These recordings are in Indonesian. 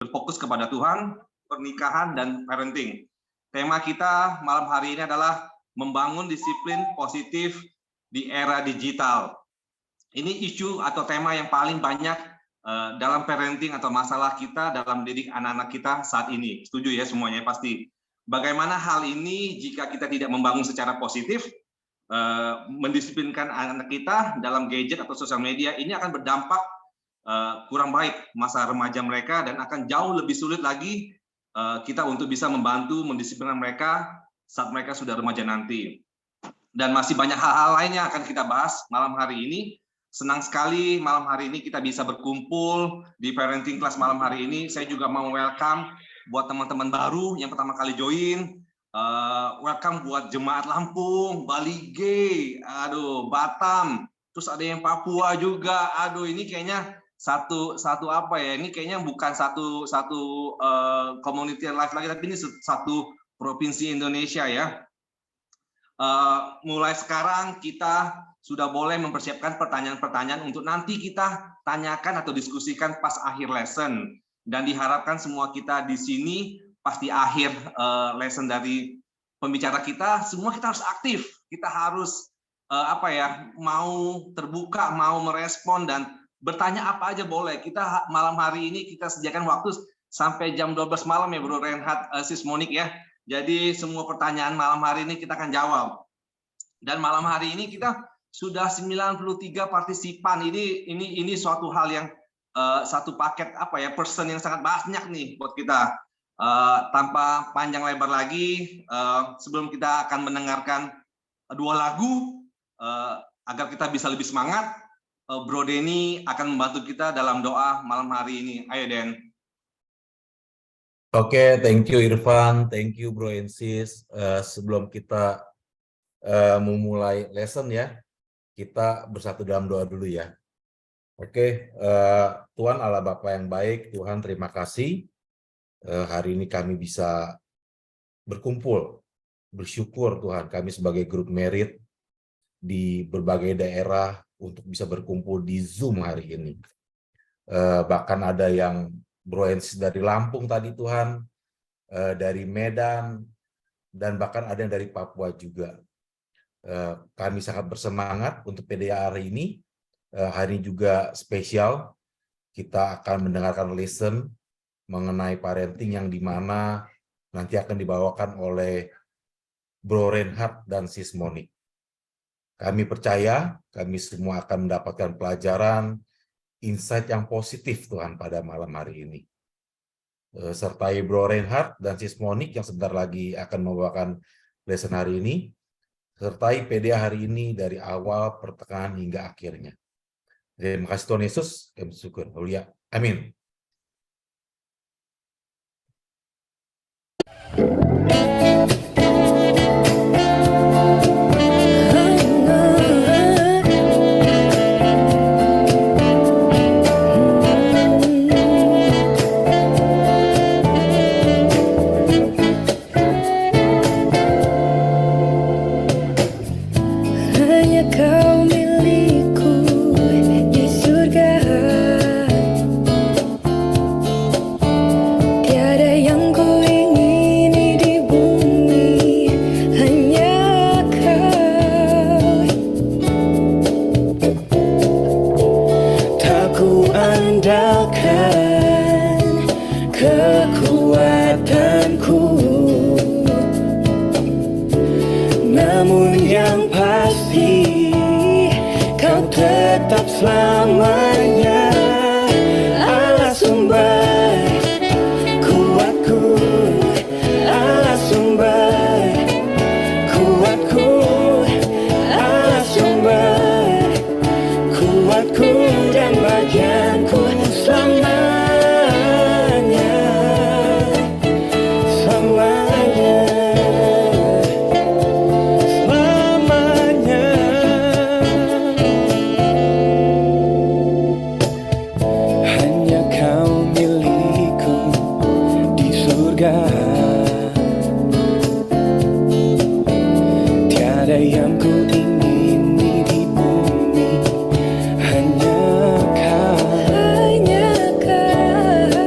berfokus kepada Tuhan, pernikahan, dan parenting. Tema kita malam hari ini adalah membangun disiplin positif di era digital. Ini isu atau tema yang paling banyak dalam parenting atau masalah kita dalam mendidik anak-anak kita saat ini. Setuju ya semuanya pasti. Bagaimana hal ini jika kita tidak membangun secara positif, mendisiplinkan anak kita dalam gadget atau sosial media, ini akan berdampak kurang baik masa remaja mereka dan akan jauh lebih sulit lagi kita untuk bisa membantu mendisiplinkan mereka saat mereka sudah remaja nanti. Dan masih banyak hal-hal lain yang akan kita bahas malam hari ini. Senang sekali malam hari ini kita bisa berkumpul di parenting class malam hari ini. Saya juga mau welcome buat teman-teman baru yang pertama kali join. Welcome buat Jemaat Lampung, Bali G, Batam, terus ada yang Papua juga. Ini kayaknya satu apa ya? Ini kayaknya bukan satu community life lagi, tapi ini satu provinsi Indonesia ya. Mulai sekarang kita sudah boleh mempersiapkan pertanyaan-pertanyaan untuk nanti kita tanyakan atau diskusikan pas akhir lesson. Dan diharapkan semua kita di sini pasti akhir lesson dari pembicara kita, semua kita harus aktif. Kita harus mau terbuka, mau merespon dan bertanya apa aja boleh. Kita malam hari ini kita sediakan waktu sampai jam 12 malam ya Bro Reinhard, Sis Monik ya. Jadi semua pertanyaan malam hari ini kita akan jawab. Dan malam hari ini kita sudah 93 partisipan. Ini suatu hal yang satu paket person yang sangat banyak nih buat kita. Tanpa panjang lebar lagi, sebelum kita akan mendengarkan dua lagu agar kita bisa lebih semangat, Bro Denny akan membantu kita dalam doa malam hari ini. Ayo Den. Oke, thank you Irfan, thank you Bro and Sis. Sebelum kita memulai lesson ya, kita bersatu dalam doa dulu ya. Oke, Tuhan Allah Bapa yang baik, Tuhan terima kasih. Hari ini kami bisa berkumpul, bersyukur Tuhan kami sebagai grup merit di berbagai daerah untuk bisa berkumpul di Zoom hari ini. Bahkan ada yang Bro and Sis dari Lampung tadi Tuhan, dari Medan, dan bahkan ada yang dari Papua juga. Kami sangat bersemangat untuk PDA hari ini. Hari ini juga spesial. Kita akan mendengarkan lesson mengenai parenting yang dimana nanti akan dibawakan oleh Bro Reinhard dan Sis Monik. Kami percaya kami semua akan mendapatkan pelajaran, insight yang positif Tuhan pada malam hari ini. Sertai Bro Reinhard dan Sis Monik yang sebentar lagi akan membawakan lesson hari ini. Sertai PDA hari ini dari awal, pertengahan, hingga akhirnya. Terima kasih Tuhan Yesus, kami syukur. Haleluya. Amin. Selamanya Allah sumber kuatku, Allah sumber kuatku, Allah sumber kuatku dan bagianku selamanya, selamanya. Tiada yang ku ingini di bumi, hanya Kau, hanya Kau.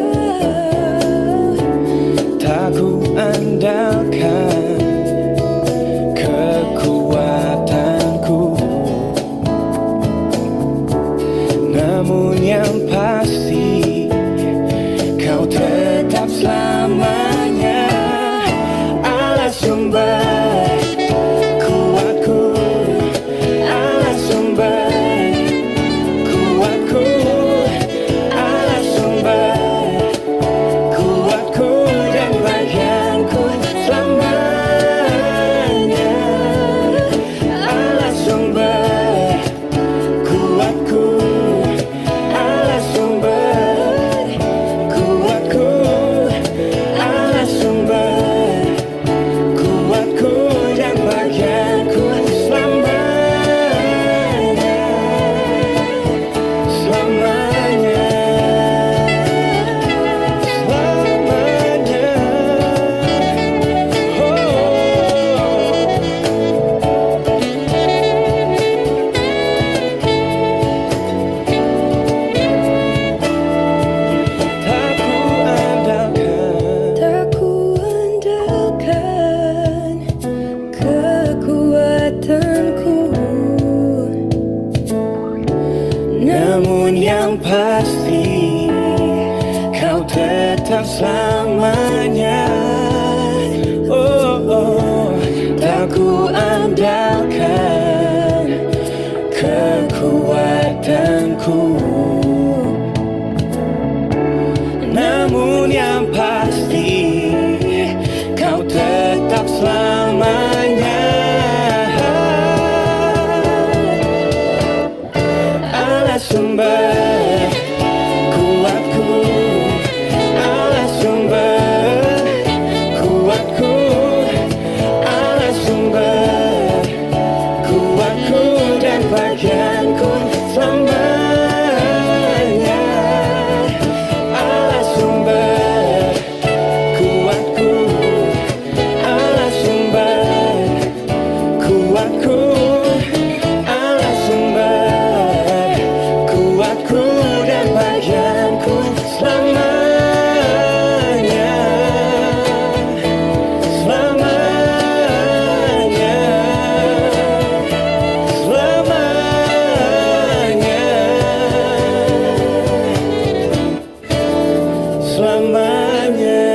Kau tetap selamanya Allah sumber kuatku, Allah sumber kuatku, Allah sumber kuatku dan bagianku selamanya. Allah sumber kuatku, Allah sumber kuatku, Allah sumber kuatku dan bagianku selamanya, selamanya, selamanya. Tak ku andalkan kekuatanku, namun yang pasti kau tetap selamanya. Tak ku andalkan kekuatanku, namun yang pasti kau tetap selamanya. Allah sumber kuatku, Allah sumber kuatku, Allah sumber kuatku dan bagianku selamanya. Allah sumber kuatku, Allah sumber kuatku, Allah sumber kuatku dan bagianku selamanya, selamanya, selamanya, selamanya.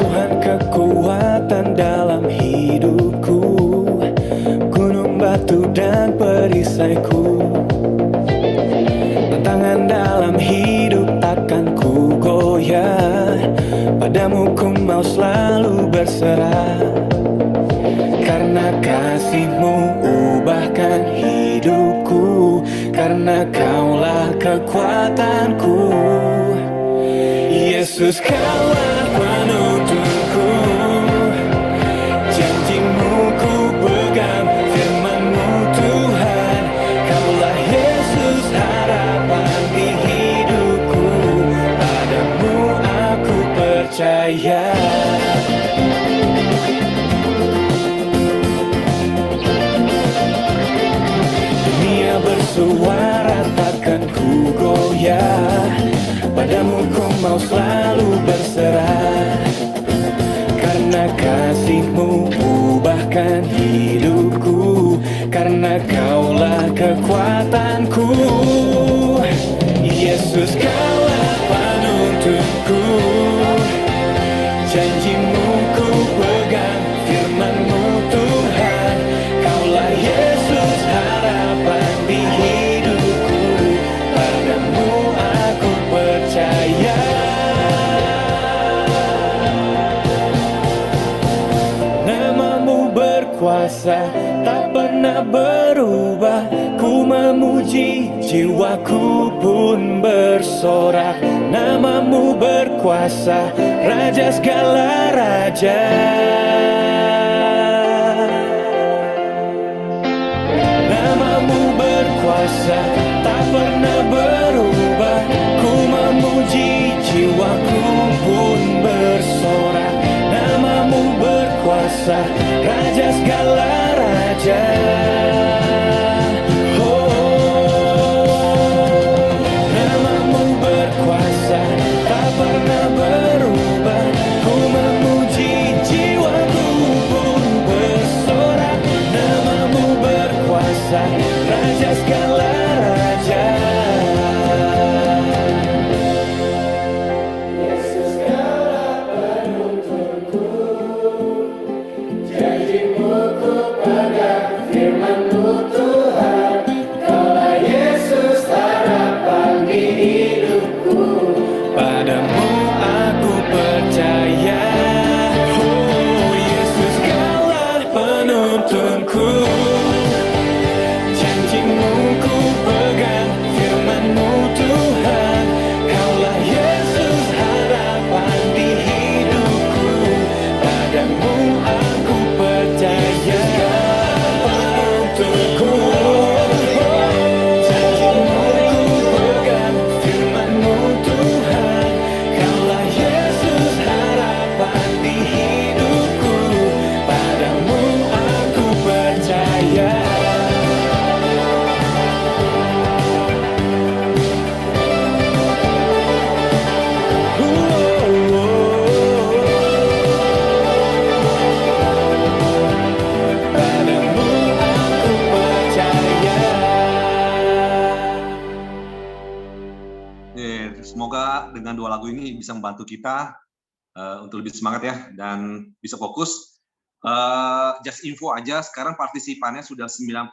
Tuhan kekuatan dalam hidupku, gunung batu dan perisaiku. Tantangan dalam hidup takkan ku goyah, padamu ku mau selalu berserah. Karena kasih-Mu ubahkan hidupku, karena Kaulah kekuatanku. Yesus, Kaulah penuntunku, janji-Mu ku pegang, firman-Mu Tuhan. Kaulah Yesus harapan di hidupku, padamu aku percaya. Dunia bersuara takkan ku goyah, padamu ku mau selalu berserah. Karena kasih-Mu ubahkan hidupku, karena Kaulah kekuatanku. Yesus, Kaulah penuntunku, janji-Mu ku pegang, firman-Mu Tuhan. Kaulah Yesus harapan di hidupku, padamu aku percaya. Nama-Mu berkuasa, tak pernah berubah. Ku memuji, jiwaku pun bersorak. Nama-Mu berkuasa, Raja segala raja. Nama-Mu berkuasa, tak pernah berubah. Ku memuji, jiwaku pun bersorak. Nama-Mu berkuasa, Raja segala raja. Namamu berkuasa, tak pernah berubah. Ku memuji, jiwaku pun bersorak. Namamu berkuasa, Raja segala raja. Yesus segala penuntunku, janjimu ku pegang, firman-Mu Tuhan. Kaulah Yesus harapan di hidupku, padamu aku percaya. Oh Yesus kaulah penuntunku, janjimu ku pegang, firman-Mu Tuhan. Kaulah Yesus harapan di hidupku, padamu aku percaya. Penuntunku, janjimu ku pegang, firman-Mu Tuhan. Kaulah Yesus harapan di hidupku, padamu aku percaya. Padamu aku percaya. Semoga dengan 2 lagu ini bisa membantu kita untuk lebih semangat ya dan bisa fokus. Just info aja, sekarang partisipannya sudah 99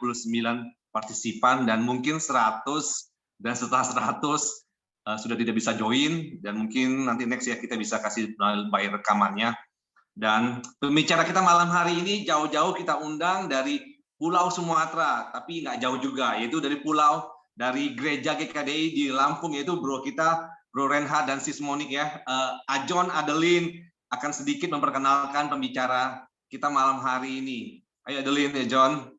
partisipan dan mungkin 100, dan setelah 100 sudah tidak bisa join, dan mungkin nanti next ya kita bisa kasih by rekamannya. Dan pembicara kita malam hari ini jauh-jauh kita undang dari Pulau Sumatera, tapi nggak jauh juga, yaitu dari Gereja GKDI di Lampung, yaitu bro Reinhard dan Sis Monik ya. Ajon Adeline akan sedikit memperkenalkan pembicara kita malam hari ini. Ayo Adeline ya John.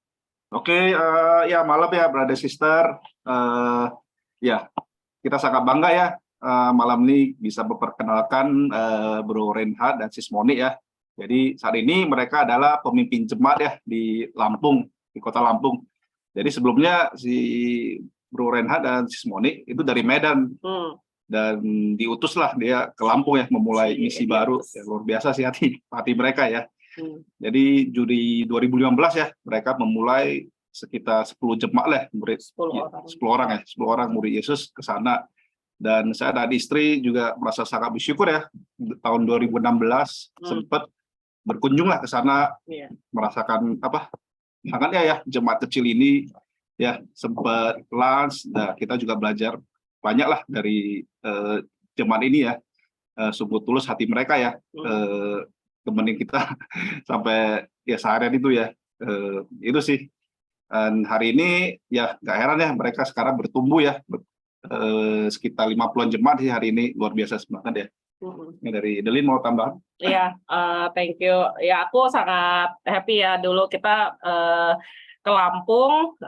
Oke, ya malam ya brother sister. Ya kita sangat bangga ya malam ini bisa memperkenalkan Bro Reinhard dan Sis Monik ya. Jadi saat ini mereka adalah pemimpin jemaat ya di Lampung, di kota Lampung. Jadi sebelumnya si Bro Reinhard dan Sis Monik itu dari Medan. Dan diutuslah dia ke Lampung ya, memulai misi baru. Ya, luar biasa sih hati mereka ya. Jadi Juli 2015 ya, mereka memulai sekitar 10 jemaat lah, murid 10 orang murid Yesus ke sana. Dan saya dan istri juga merasa sangat bersyukur ya, tahun 2016 sempat berkunjung lah ke sana, merasakan hangatnya ya jemaat kecil ini ya, sempat lunch. Nah, kita juga belajar banyak lah dari jemaat ini ya, sungguh tulus hati mereka ya, temenin kita sampai ya seharian itu ya, itu sih. Dan hari ini ya nggak heran ya mereka sekarang bertumbuh ya, sekitar 50-an jemaat sih hari ini, luar biasa banget ya. Ini dari Delin mau tambahan? Iya, thank you. Ya aku sangat happy ya, dulu kita ke Lampung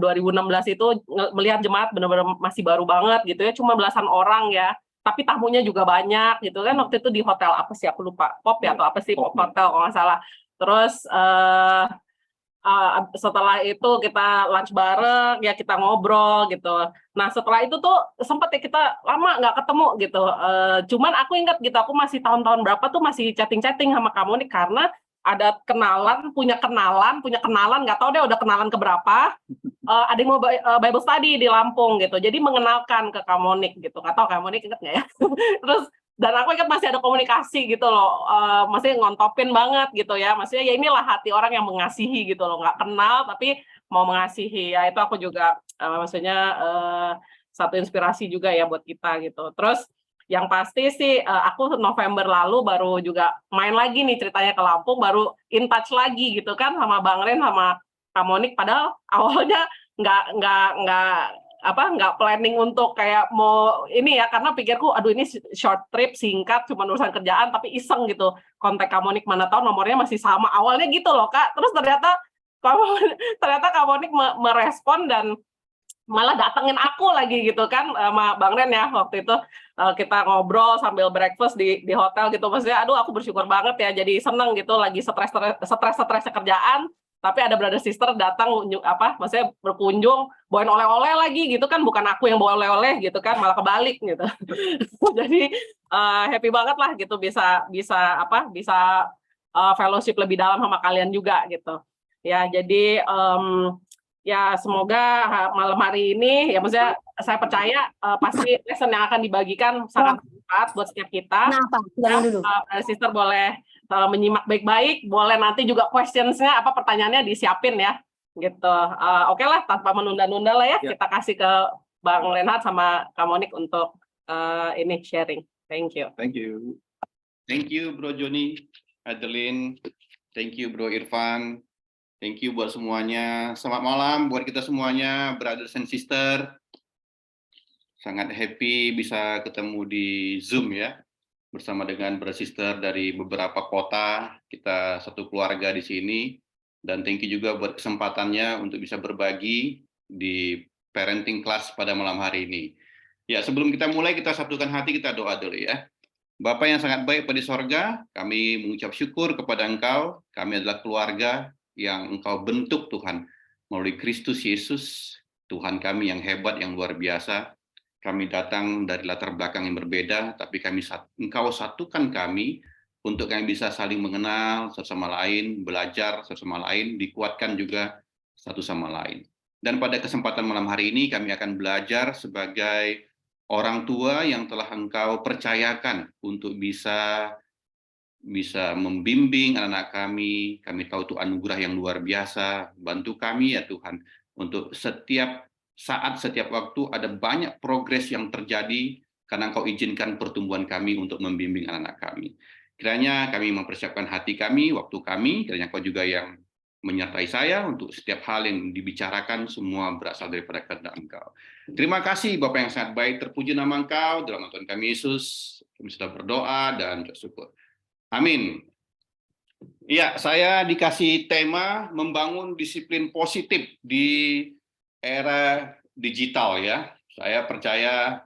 2016 itu melihat jemaat benar-benar masih baru banget gitu ya, cuma belasan orang ya, tapi tamunya juga banyak gitu kan. Waktu itu di hotel apa sih aku lupa, Pop ya atau apa sih, Pop Hotel kalau nggak salah. Terus setelah itu kita lunch bareng ya, kita ngobrol gitu. Nah setelah itu tuh sempat ya kita lama nggak ketemu gitu. Cuman aku ingat gitu, aku masih tahun-tahun berapa tuh masih chatting-chatting sama kamu nih, karena ada punya kenalan, nggak tahu deh udah kenalan keberapa. Ada yang mau Bible study di Lampung gitu, jadi mengenalkan ke Kamonik gitu. Nggak tahu Kamonik inget nggak ya? Terus dan aku ingat masih ada komunikasi gitu loh, masih ngontopin banget gitu ya. Maksudnya ya inilah hati orang yang mengasihi gitu loh, nggak kenal tapi mau mengasihi ya. Itu aku juga maksudnya satu inspirasi juga ya buat kita gitu. Terus yang pasti sih aku November lalu baru juga main lagi nih ceritanya ke Lampung, baru in touch lagi gitu kan sama Bang Ren sama Kamonik. Padahal awalnya nggak planning untuk kayak mau ini ya, karena pikirku aduh ini short trip singkat cuma urusan kerjaan, tapi iseng gitu kontak Kamonik, mana tahu nomornya masih sama awalnya gitu loh Kak. Terus ternyata Kamonik merespon dan malah datengin aku lagi gitu kan sama Bang Ren ya waktu itu kita ngobrol sambil breakfast di hotel gitu, maksudnya aduh aku bersyukur banget ya, jadi seneng gitu lagi stres kerjaan tapi ada brother sister datang maksudnya berkunjung bawain oleh-oleh lagi gitu kan, bukan aku yang bawa oleh-oleh gitu kan, malah kebalik gitu. Jadi happy banget lah gitu bisa fellowship lebih dalam sama kalian juga gitu ya. Jadi ya semoga malam hari ini ya, maksudnya saya percaya pasti lesson yang akan dibagikan sangat bermanfaat buat setiap kita. Sister boleh menyimak baik-baik, boleh nanti juga questionsnya pertanyaannya disiapin ya gitu. Oke lah, tanpa menunda-nunda lah ya, kita kasih ke Bang Renhard sama Kak Monik untuk ini sharing. Thank you. Thank you. Thank you Bro Joni, Adeline, thank you Bro Irfan. Thank you buat semuanya. Selamat malam buat kita semuanya, brothers and sister. Sangat happy bisa ketemu di Zoom ya, bersama dengan brother sister dari beberapa kota. Kita satu keluarga di sini. Dan thank you juga buat kesempatannya untuk bisa berbagi di parenting class pada malam hari ini. Ya, sebelum kita mulai, kita satukan hati, kita doa dulu ya. Bapa yang sangat baik pada sorga, kami mengucap syukur kepada Engkau. Kami adalah keluarga yang Engkau bentuk Tuhan melalui Kristus Yesus, Tuhan kami yang hebat, yang luar biasa. Kami datang dari latar belakang yang berbeda, tapi Engkau satukan kami untuk kami bisa saling mengenal satu sama lain, belajar satu sama lain, dikuatkan juga satu sama lain. Dan pada kesempatan malam hari ini kami akan belajar sebagai orang tua yang telah Engkau percayakan untuk bisa membimbing anak-anak kami. Kami tahu itu anugerah yang luar biasa. Bantu kami ya Tuhan, untuk setiap saat, setiap waktu ada banyak progres yang terjadi karena Engkau izinkan pertumbuhan kami untuk membimbing anak-anak kami. Kiranya kami mempersiapkan hati kami, waktu kami, kiranya Engkau juga yang menyertai saya untuk setiap hal yang dibicarakan, semua berasal daripada kehendak Engkau. Terima kasih Bapa yang sangat baik, terpuji nama Engkau, dalam nama Tuhan kami Yesus, kami sudah berdoa dan bersyukur. Amin. Ya, saya dikasih tema membangun disiplin positif di era digital ya. Saya percaya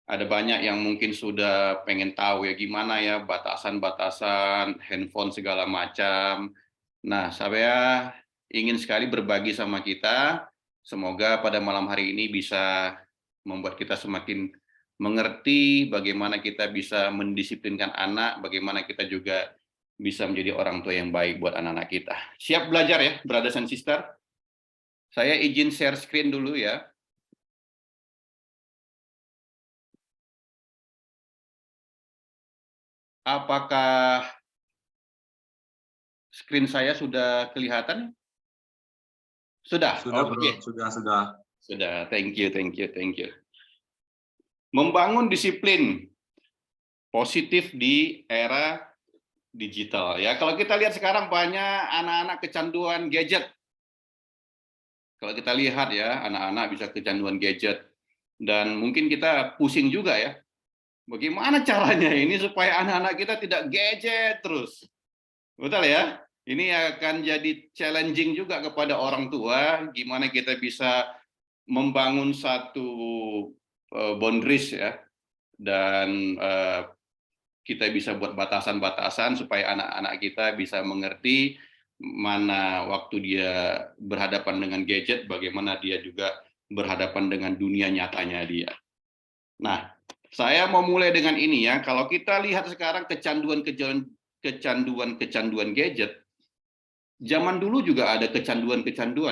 ada banyak yang mungkin sudah pengen tahu ya gimana ya batasan-batasan handphone segala macam. Nah, saya ingin sekali berbagi sama kita. Semoga pada malam hari ini bisa membuat kita semakin mengerti bagaimana kita bisa mendisiplinkan anak, bagaimana kita juga bisa menjadi orang tua yang baik buat anak-anak kita. Siap belajar ya, brothers and sister? Saya izin share screen dulu ya. Apakah screen saya sudah kelihatan? Sudah? Sudah, Oke. Bro. Sudah. Sudah, thank you. Membangun disiplin positif di era digital ya. Kalau kita lihat sekarang banyak anak-anak kecanduan gadget. Kalau kita lihat ya, anak-anak bisa kecanduan gadget dan mungkin kita pusing juga ya. Bagaimana caranya ini supaya anak-anak kita tidak gadget terus? Betul ya? Ini akan jadi challenging juga kepada orang tua, gimana kita bisa membangun satu boundaries ya, dan kita bisa buat batasan-batasan supaya anak-anak kita bisa mengerti mana waktu dia berhadapan dengan gadget, bagaimana dia juga berhadapan dengan dunia nyatanya dia. Nah, saya mau mulai dengan ini ya. Kalau kita lihat sekarang kecanduan gadget, zaman dulu juga ada kecanduan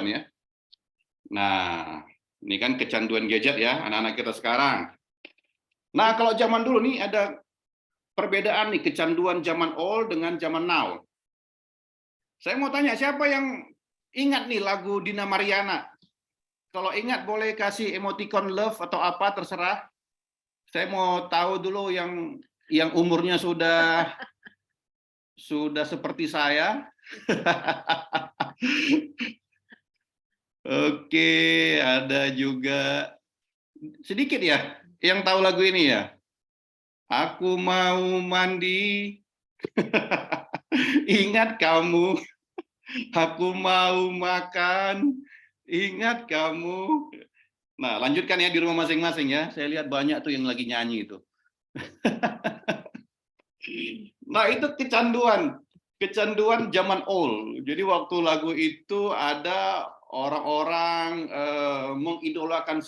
ya. Nah, ini kan kecanduan gadget ya, anak-anak kita sekarang. Nah, kalau zaman dulu nih ada perbedaan nih, kecanduan zaman old dengan zaman now. Saya mau tanya, siapa yang ingat nih lagu Dina Mariana? Kalau ingat boleh kasih emoticon love atau apa, terserah. Saya mau tahu dulu yang umurnya sudah seperti saya. Oke, ada juga sedikit ya yang tahu lagu ini ya. Aku mau mandi, ingat kamu. Aku mau makan, ingat kamu. Nah, lanjutkan ya di rumah masing-masing ya. Saya lihat banyak tuh yang lagi nyanyi itu. Nah, itu kecanduan zaman old. Jadi waktu lagu itu ada orang-orang mengidolakan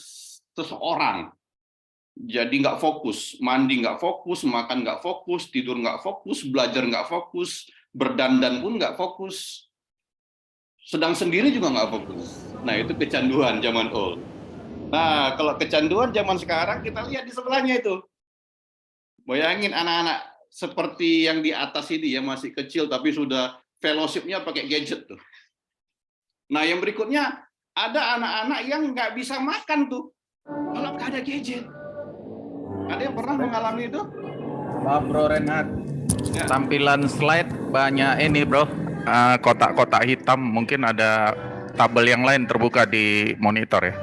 seseorang. Jadi nggak fokus, mandi nggak fokus, makan nggak fokus, tidur nggak fokus, belajar nggak fokus, berdandan pun nggak fokus, sedang sendiri juga nggak fokus. Nah, itu kecanduan zaman old. Nah, kalau kecanduan zaman sekarang kita lihat di sebelahnya itu. Bayangin anak-anak seperti yang di atas ini ya, masih kecil tapi sudah fellowship-nya pakai gadget tuh. Nah, yang berikutnya ada anak-anak yang nggak bisa makan tuh kalau nggak ada gadget. Ada yang pernah mengalami itu? Maaf Bro Renhat, Ya. tampilan slide banyak ini Bro, kotak-kotak hitam, mungkin ada tabel yang lain terbuka di monitor ya.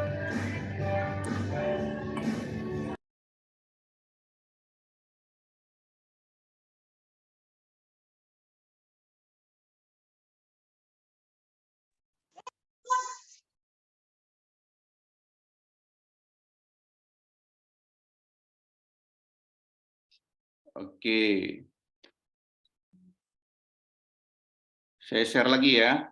Oke. Saya share lagi ya.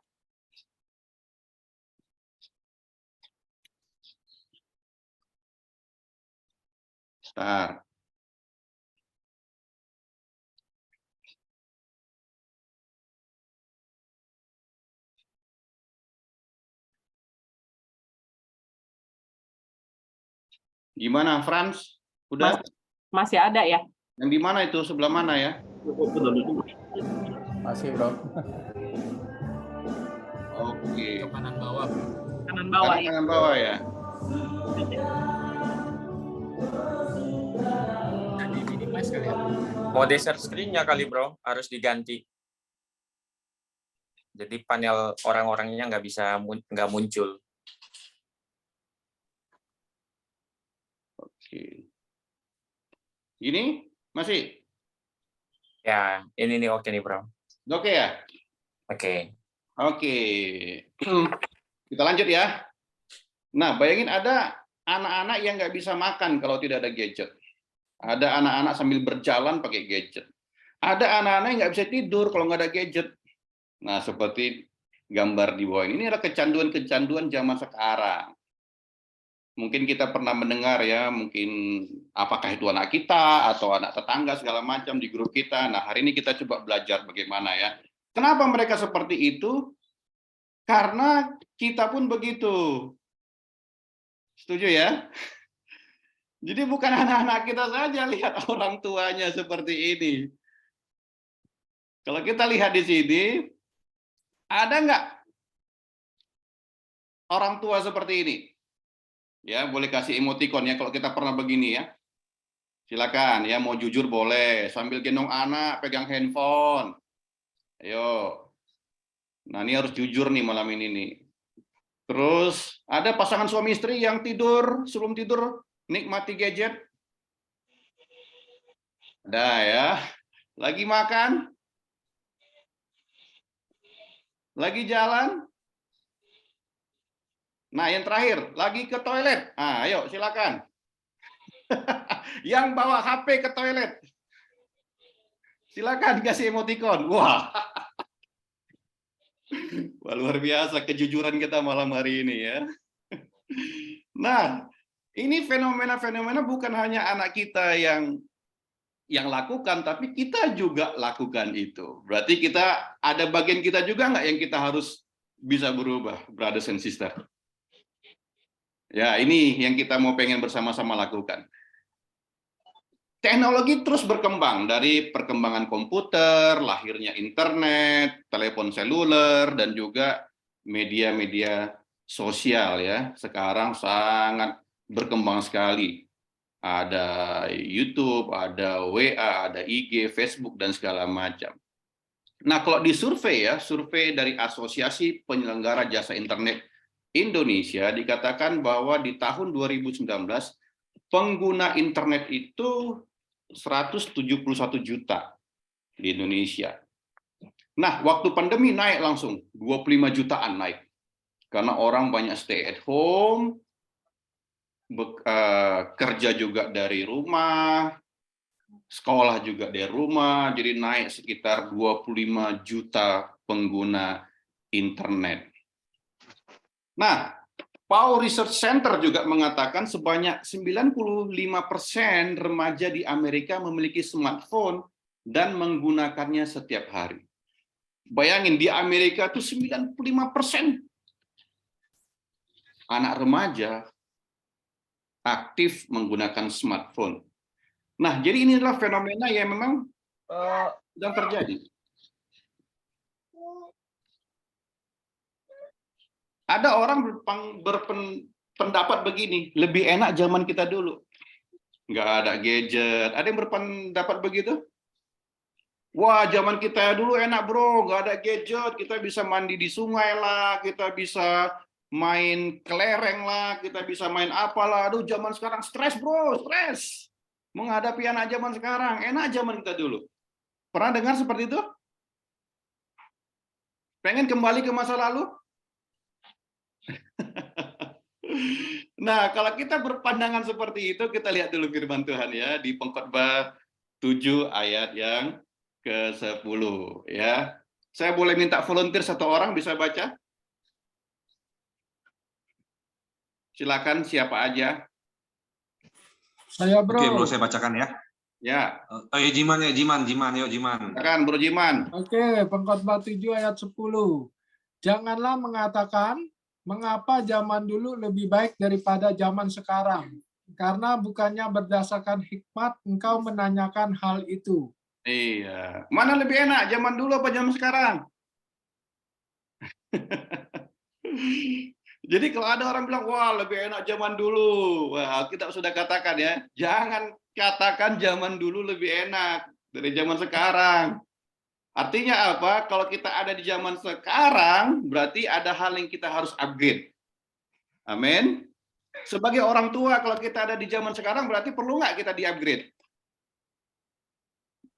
Bentar. Gimana, Frans? Udah? Masih ada ya? Yang di mana itu? Sebelah mana ya? Masih Bro. Oke. Kanan bawah ya. Kanan bawah ya. Mode share screen-nya kali Bro, harus diganti. Jadi panel orang-orangnya nggak muncul. Oke. Ini masih? Ya, ini nih oke nih Bro. Oke ya? Oke. Oke. Kita lanjut ya. Nah, bayangin ada anak-anak yang nggak bisa makan kalau tidak ada gadget. Ada anak-anak sambil berjalan pakai gadget. Ada anak-anak yang nggak bisa tidur kalau nggak ada gadget. Nah, seperti gambar di bawah ini adalah kecanduan-kecanduan zaman sekarang. Mungkin kita pernah mendengar ya, mungkin apakah itu anak kita atau anak tetangga segala macam di grup kita. Nah, hari ini kita coba belajar bagaimana ya. Kenapa mereka seperti itu? Karena kita pun begitu. Setuju ya? Jadi bukan anak-anak kita saja lihat orang tuanya seperti ini. Kalau kita lihat di sini, ada nggak orang tua seperti ini? Ya, boleh kasih emoticon ya kalau kita pernah begini ya. Silakan ya, mau jujur boleh, sambil gendong anak, pegang handphone. Ayo. Nah, ini harus jujur nih malam ini nih. Terus ada pasangan suami istri yang tidur, sebelum tidur nikmati gadget. Ada ya. Lagi makan? Lagi jalan? Nah, yang terakhir, lagi ke toilet. Nah, ayo silakan. Yang bawa HP ke toilet. Silakan kasih emoticon. Wah. Wah, luar biasa kejujuran kita malam hari ini ya. Nah, ini fenomena-fenomena bukan hanya anak kita yang lakukan, tapi kita juga lakukan itu. Berarti kita ada bagian kita juga nggak yang kita harus bisa berubah, brothers and sisters? Ya, ini yang kita mau pengen bersama-sama lakukan. Teknologi terus berkembang dari perkembangan komputer, lahirnya internet, telepon seluler, dan juga media-media sosial ya. Sekarang sangat berkembang sekali. Ada YouTube, ada WA, ada IG, Facebook, dan segala macam. Nah, kalau di survei ya, survei dari Asosiasi Penyelenggara Jasa Internet Indonesia dikatakan bahwa di tahun 2019 pengguna internet itu 171 juta di Indonesia. Nah, waktu pandemi naik langsung 25 jutaan naik. Karena orang banyak stay at home, kerja juga dari rumah, sekolah juga dari rumah, jadi naik sekitar 25 juta pengguna internet. Nah, Pew Research Center juga mengatakan sebanyak 95% remaja di Amerika memiliki smartphone dan menggunakannya setiap hari. Bayangin, di Amerika itu 95% anak remaja aktif menggunakan smartphone. Nah, jadi ini adalah fenomena yang memang sedang terjadi. Ada orang berpendapat begini, lebih enak zaman kita dulu. Nggak ada gadget. Ada yang berpendapat begitu? Wah, zaman kita dulu enak bro, nggak ada gadget. Kita bisa mandi di sungai lah, kita bisa main kelereng lah, kita bisa main apalah. Aduh, zaman sekarang stres bro, stres. Menghadapi anak zaman sekarang, enak zaman kita dulu. Pernah dengar seperti itu? Pengen kembali ke masa lalu? Nah, kalau kita berpandangan seperti itu, kita lihat dulu firman Tuhan ya di Pengkhotbah 7 ayat yang ke-10 ya. Saya boleh minta volunteer satu orang bisa baca? Silakan, siapa aja? Saya bro. Oke, bro, saya bacakan ya. Ya. Jiman, yuk Jiman. Silakan, Bro Jiman. Oke, Pengkhotbah 7 ayat 10. Janganlah mengatakan, mengapa zaman dulu lebih baik daripada zaman sekarang? Karena bukannya berdasarkan hikmat engkau menanyakan hal itu. Iya. Mana lebih enak, zaman dulu apa zaman sekarang? Jadi kalau ada orang bilang, wah lebih enak zaman dulu. Wah, kita sudah katakan ya, jangan katakan zaman dulu lebih enak dari zaman sekarang. Artinya apa? Kalau kita ada di zaman sekarang, berarti ada hal yang kita harus upgrade. Amin. Sebagai orang tua, kalau kita ada di zaman sekarang, berarti perlu nggak kita di-upgrade?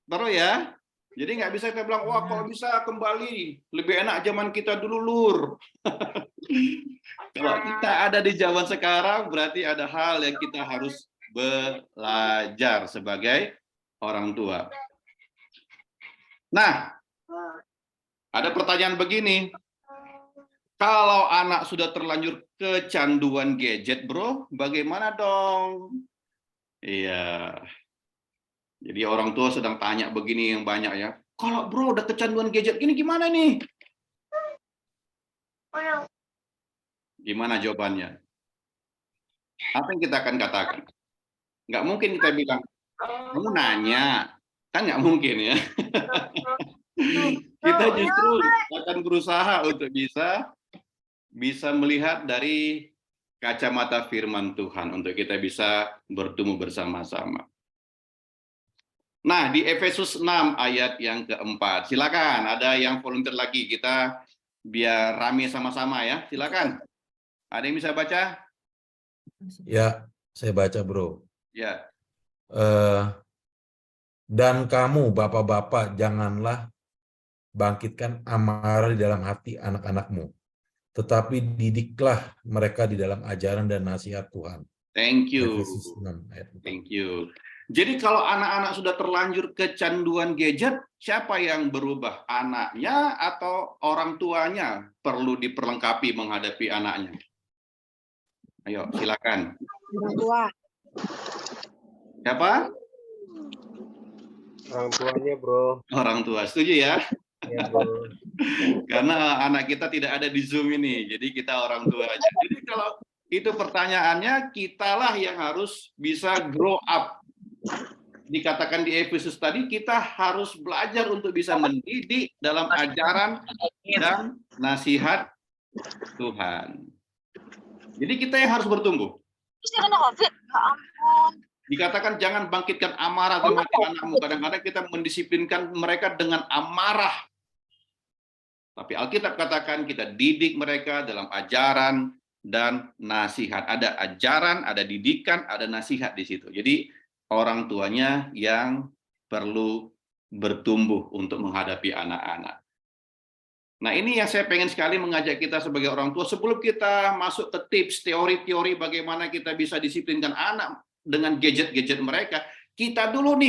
Perlu ya? Jadi nggak bisa kita bilang, wah kalau bisa kembali, lebih enak zaman kita dulu, Lur. Kalau kita ada di zaman sekarang, berarti ada hal yang kita harus belajar sebagai orang tua. Nah, ada pertanyaan begini. Kalau anak sudah terlanjur kecanduan gadget, bro, bagaimana dong? Iya. Jadi orang tua sedang tanya begini yang banyak ya. Kalau bro udah kecanduan gadget, ini gimana nih? Gimana jawabannya? Apa yang kita akan katakan? Nggak mungkin kita bilang, kamu nanya. Kan nggak mungkin ya. Kita justru akan berusaha untuk bisa melihat dari kacamata firman Tuhan untuk kita bisa bertumbuh bersama-sama. Nah, di Efesus 6 ayat yang keempat. Silakan, ada yang volunteer lagi, kita biar rame sama-sama ya. Silakan. Ada yang bisa baca? Ya, saya baca, bro. Ya. Dan kamu, bapak-bapak, janganlah bangkitkan amarah di dalam hati anak-anakmu, tetapi didiklah mereka di dalam ajaran dan nasihat Tuhan. Thank you. Efesus 6 ayat 4. Thank you. Jadi kalau anak-anak sudah terlanjur kecanduan gadget, siapa yang berubah? Anaknya atau orang tuanya perlu diperlengkapi menghadapi anaknya? Ayo, silakan. Orang tua. Siapa? Orang tuanya, bro. Orang tua, setuju ya? Ya, bro. Karena anak kita tidak ada di Zoom ini, jadi kita orang tua aja. Jadi kalau itu pertanyaannya, kitalah yang harus bisa grow up. Dikatakan di Efesus tadi, kita harus belajar untuk bisa mendidik dalam ajaran dan nasihat Tuhan. Jadi kita yang harus bertumbuh. Dikatakan jangan bangkitkan amarah dalam hati anakmu. Kadang-kadang kita mendisiplinkan mereka dengan amarah. Tapi Alkitab katakan kita didik mereka dalam ajaran dan nasihat. Ada ajaran, ada didikan, ada nasihat di situ. Jadi orang tuanya yang perlu bertumbuh untuk menghadapi anak-anak. Nah, ini yang saya pengen sekali mengajak kita sebagai orang tua, sebelum kita masuk ke tips, teori-teori bagaimana kita bisa disiplinkan anak dengan gadget-gadget mereka, kita dulu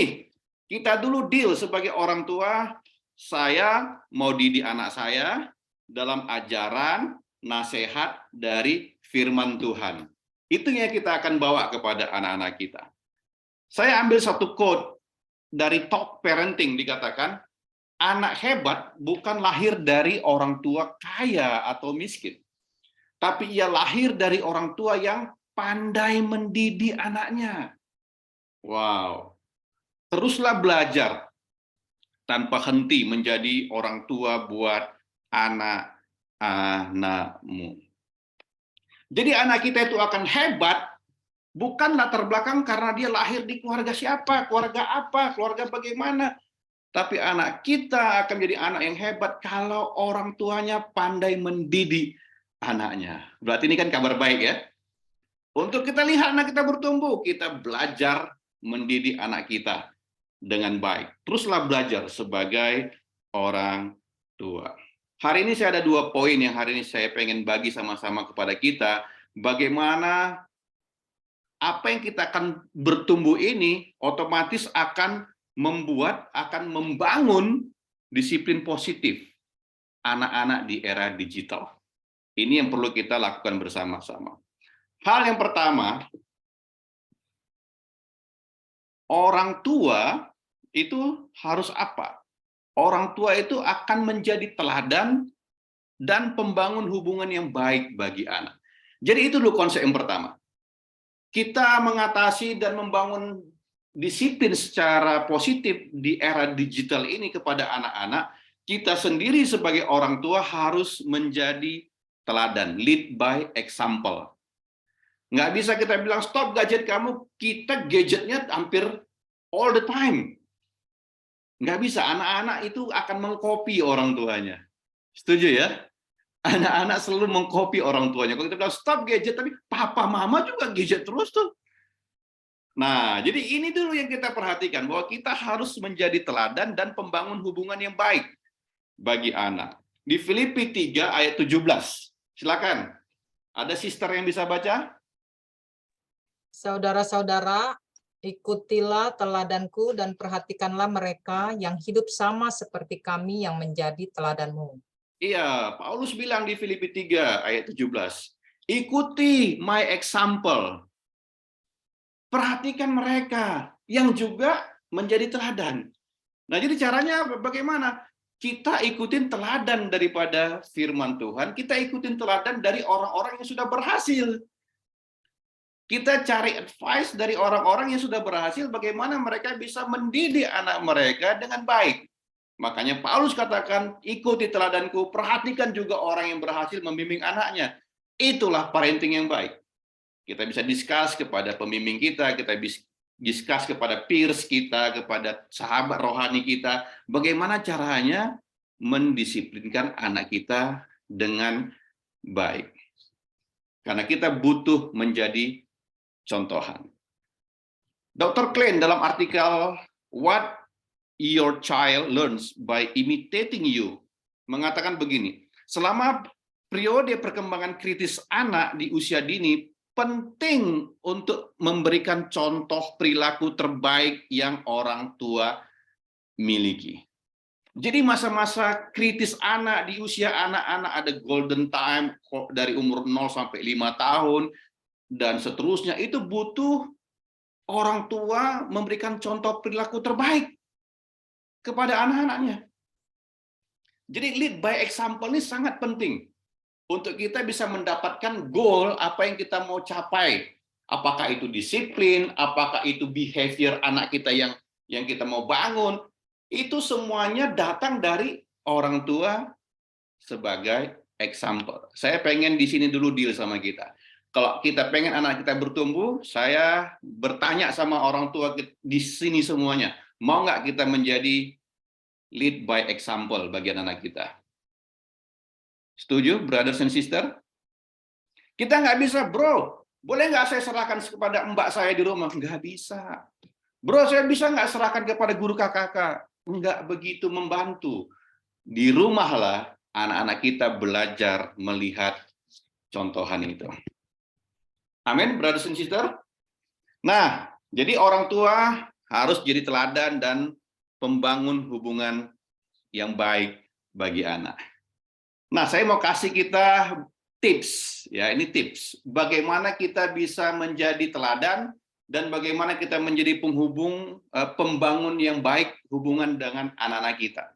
deal sebagai orang tua, saya mau didik anak saya dalam ajaran, nasihat dari firman Tuhan. Itu yang kita akan bawa kepada anak-anak kita. Saya ambil satu quote dari Talk Parenting, dikatakan, anak hebat bukan lahir dari orang tua kaya atau miskin, tapi ia lahir dari orang tua yang pandai mendidik anaknya. Wow. Teruslah belajar tanpa henti menjadi orang tua buat anak-anakmu. Jadi anak kita itu akan hebat bukan latar belakang karena dia lahir di keluarga siapa, keluarga apa, keluarga bagaimana. Tapi anak kita akan menjadi anak yang hebat kalau orang tuanya pandai mendidik anaknya. Berarti ini kan kabar baik ya. Untuk kita lihat anak kita bertumbuh, kita belajar mendidik anak kita dengan baik. Teruslah belajar sebagai orang tua. Hari ini saya ada 2 poin yang hari ini saya pengen bagi sama-sama kepada kita. Bagaimana apa yang kita akan bertumbuh ini otomatis akan membangun disiplin positif anak-anak di era digital. Ini yang perlu kita lakukan bersama-sama. Hal yang pertama, orang tua itu harus apa? Orang tua itu akan menjadi teladan dan pembangun hubungan yang baik bagi anak. Jadi itu dulu konsep yang pertama. Kita mengatasi dan membangun disiplin secara positif di era digital ini kepada anak-anak, kita sendiri sebagai orang tua harus menjadi teladan, lead by example. Nggak bisa kita bilang stop gadget kamu, kita gadgetnya hampir all the time. Nggak bisa, anak-anak itu akan mengcopy orang tuanya. Setuju ya? Anak-anak selalu mengcopy orang tuanya. Kalau kita bilang stop gadget, tapi papa mama juga gadget terus tuh. Nah, jadi ini dulu yang kita perhatikan, bahwa kita harus menjadi teladan dan pembangun hubungan yang baik bagi anak. Di Filipi 3 ayat 17. Silakan. Ada sister yang bisa baca? Saudara-saudara, ikutilah teladanku dan perhatikanlah mereka yang hidup sama seperti kami yang menjadi teladanmu. Iya, Paulus bilang di Filipi 3 ayat 17. Ikuti my example. Perhatikan mereka yang juga menjadi teladan. Nah, jadi caranya bagaimana? Kita ikutin teladan daripada firman Tuhan, kita ikutin teladan dari orang-orang yang sudah berhasil. Kita cari advice dari orang-orang yang sudah berhasil bagaimana mereka bisa mendidik anak mereka dengan baik. Makanya Paulus katakan, ikuti teladanku, perhatikan juga orang yang berhasil membimbing anaknya. Itulah parenting yang baik. Kita bisa discuss kepada pembimbing kita bisa discuss kepada peers kita, kepada sahabat rohani kita, bagaimana caranya mendisiplinkan anak kita dengan baik. Karena kita butuh menjadi contohan. Dr. Klein dalam artikel What Your Child Learns by Imitating You mengatakan begini, selama periode perkembangan kritis anak di usia dini, penting untuk memberikan contoh perilaku terbaik yang orang tua miliki. Jadi masa-masa kritis anak di usia anak-anak ada golden time dari umur 0 sampai 5 tahun dan seterusnya, itu butuh orang tua memberikan contoh perilaku terbaik kepada anak-anaknya. Jadi lead by example ini sangat penting untuk kita bisa mendapatkan goal apa yang kita mau capai. Apakah itu disiplin, apakah itu behavior anak kita yang kita mau bangun, itu semuanya datang dari orang tua sebagai example. Saya pengen di sini dulu deal sama kita. Kalau kita pengen anak kita bertumbuh, saya bertanya sama orang tua di sini semuanya, mau nggak kita menjadi lead by example bagi anak kita? Setuju, brothers and sister? Kita nggak bisa, bro. Boleh nggak saya serahkan kepada mbak saya di rumah? Nggak bisa. Bro, saya bisa nggak serahkan kepada guru kakak? Nggak begitu membantu. Di rumah lah, anak-anak kita belajar melihat contohan itu. Amin, brothers and sisters. Nah, jadi orang tua harus jadi teladan dan pembangun hubungan yang baik bagi anak. Nah, saya mau kasih kita tips, ya, ini tips bagaimana kita bisa menjadi teladan dan bagaimana kita menjadi pembangun yang baik hubungan dengan anak-anak kita.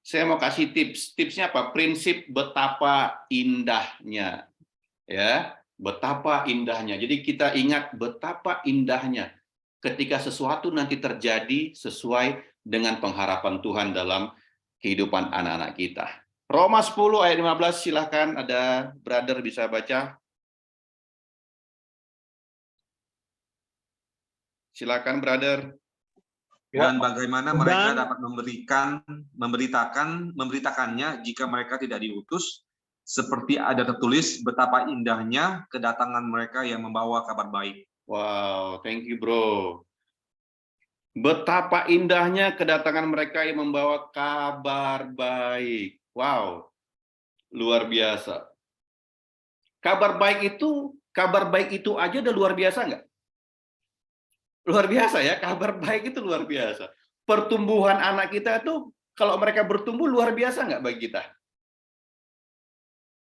Saya mau kasih tips. Tipsnya apa? Prinsip betapa indahnya. Ya, betapa indahnya. Jadi kita ingat betapa indahnya ketika sesuatu nanti terjadi sesuai dengan pengharapan Tuhan dalam kehidupan anak-anak kita. Roma 10 ayat 15, silahkan ada brother bisa baca. Silakan brother. Dan bagaimana mereka dapat memberitakannya jika mereka tidak diutus, seperti ada tertulis betapa indahnya kedatangan mereka yang membawa kabar baik. Wow, thank you bro. Betapa indahnya kedatangan mereka yang membawa kabar baik. Wow, luar biasa. Kabar baik itu aja udah luar biasa nggak? Luar biasa ya, kabar baik itu luar biasa. Pertumbuhan anak kita itu, kalau mereka bertumbuh luar biasa nggak bagi kita?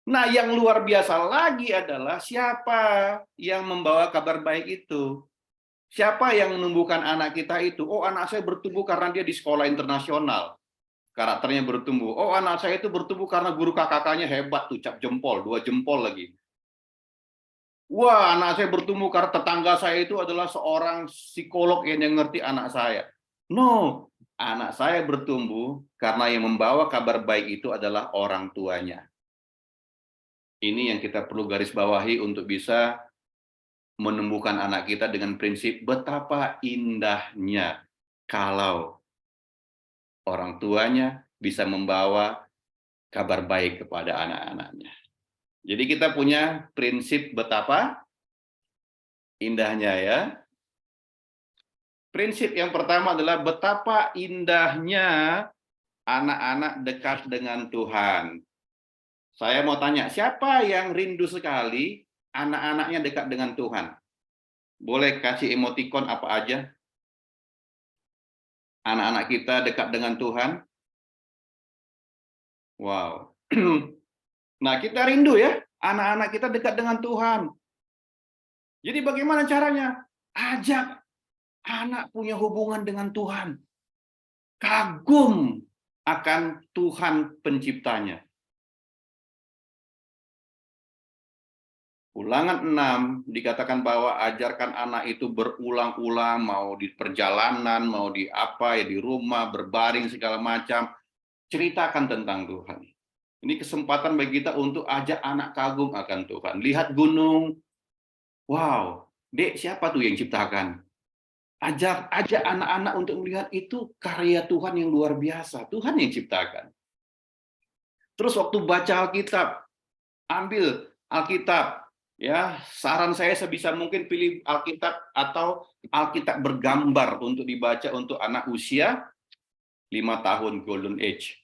Nah, yang luar biasa lagi adalah siapa yang membawa kabar baik itu? Siapa yang menumbuhkan anak kita itu? Oh, anak saya bertumbuh karena dia di sekolah internasional. Karakternya bertumbuh. Oh, anak saya itu bertumbuh karena guru kakaknya hebat tuh, cap jempol, 2 jempol lagi. Wah, anak saya bertumbuh karena tetangga saya itu adalah seorang psikolog yang ngerti anak saya. No, anak saya bertumbuh karena yang membawa kabar baik itu adalah orang tuanya. Ini yang kita perlu garis bawahi untuk bisa menumbuhkan anak kita dengan prinsip betapa indahnya kalau orang tuanya bisa membawa kabar baik kepada anak-anaknya. Jadi kita punya prinsip betapa indahnya ya. Prinsip yang pertama adalah betapa indahnya anak-anak dekat dengan Tuhan. Saya mau tanya, siapa yang rindu sekali anak-anaknya dekat dengan Tuhan? Boleh kasih emotikon apa aja? Anak-anak kita dekat dengan Tuhan. Wow. Nah, kita rindu ya, anak-anak kita dekat dengan Tuhan. Jadi bagaimana caranya? Ajak anak punya hubungan dengan Tuhan. Kagum akan Tuhan penciptanya. Ulangan 6 dikatakan bahwa ajarkan anak itu berulang-ulang, mau di perjalanan, mau di apa ya, di rumah, berbaring segala macam, ceritakan tentang Tuhan. Ini kesempatan bagi kita untuk ajak anak kagum akan Tuhan. Lihat gunung, wow, Dek, siapa tuh yang ciptakan? Ajak anak-anak untuk melihat itu karya Tuhan yang luar biasa, Tuhan yang ciptakan. Terus waktu baca Alkitab, ambil Alkitab. Ya, saran saya sebisa mungkin pilih Alkitab atau Alkitab bergambar untuk dibaca untuk anak usia 5 tahun Golden Age.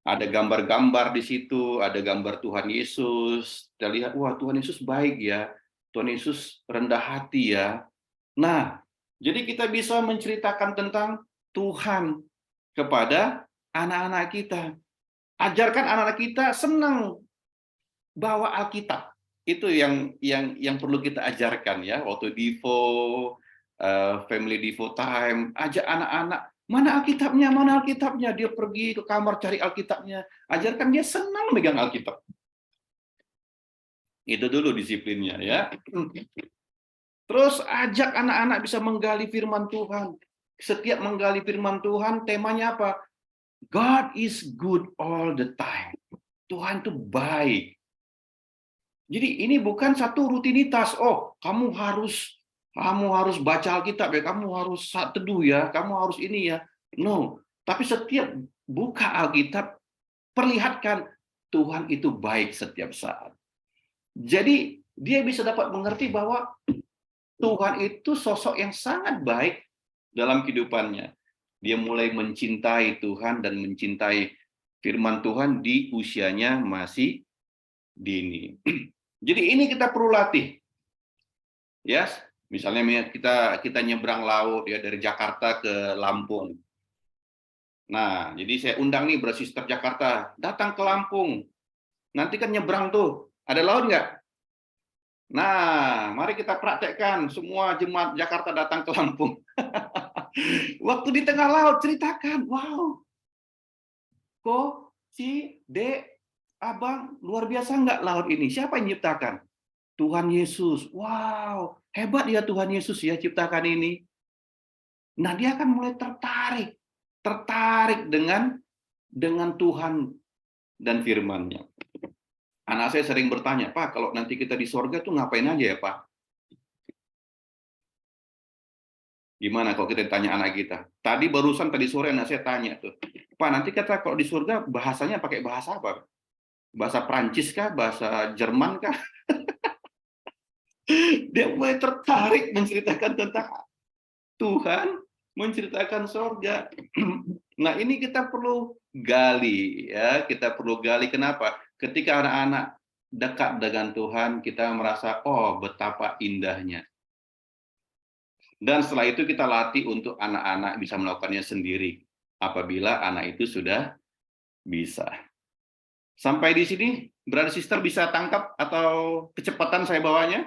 Ada gambar-gambar di situ, ada gambar Tuhan Yesus. Kita lihat, wah Tuhan Yesus baik ya, Tuhan Yesus rendah hati ya. Nah, jadi kita bisa menceritakan tentang Tuhan kepada anak-anak kita. Ajarkan anak-anak kita senang bawa Alkitab. Itu yang perlu kita ajarkan ya, waktu Devo, family Devo time, ajak anak-anak, mana Alkitabnya, dia pergi ke kamar cari Alkitabnya, ajarkan dia senang megang Alkitab. Itu dulu disiplinnya ya. Terus ajak anak-anak bisa menggali firman Tuhan. Setiap menggali firman Tuhan, temanya apa? God is good all the time. Tuhan itu baik. Jadi ini bukan satu rutinitas. Oh, kamu harus baca Alkitab ya, kamu harus saat teduh ya, kamu harus ini ya. No, tapi setiap buka Alkitab, perlihatkan Tuhan itu baik setiap saat. Jadi dia bisa dapat mengerti bahwa Tuhan itu sosok yang sangat baik dalam kehidupannya. Dia mulai mencintai Tuhan dan mencintai firman Tuhan di usianya masih dini. Jadi ini kita perlu latih. Ya, misalnya kita nyebrang laut ya dari Jakarta ke Lampung. Nah, jadi saya undang nih Brasister Jakarta, datang ke Lampung. Nanti kan nyebrang tuh, ada laut nggak? Nah, mari kita praktekkan semua jemaat Jakarta datang ke Lampung. Waktu di tengah laut ceritakan, wow, kok si Dek, Abang, luar biasa nggak laut ini? Siapa yang ciptakan? Tuhan Yesus. Wow, hebat ya Tuhan Yesus ya ciptakan ini. Nah, dia akan mulai tertarik dengan Tuhan dan firman-Nya. Anak saya sering bertanya, Pak, kalau nanti kita di sorga tuh ngapain aja ya, Pak? Gimana kalau kita tanya anak kita? Tadi sore anak saya tanya tuh, Pak, nanti kita kalau di surga bahasanya pakai bahasa apa? Bahasa Prancis kah? Bahasa Jerman kah? Dia mulai tertarik menceritakan tentang Tuhan, menceritakan sorga. Nah, ini kita perlu gali ya, kita perlu gali. Kenapa? Ketika anak-anak dekat dengan Tuhan, kita merasa, oh betapa indahnya. Dan setelah itu kita latih untuk anak-anak bisa melakukannya sendiri. Apabila anak itu sudah bisa. Sampai di sini, brother sister bisa tangkap atau kecepatan saya bawanya?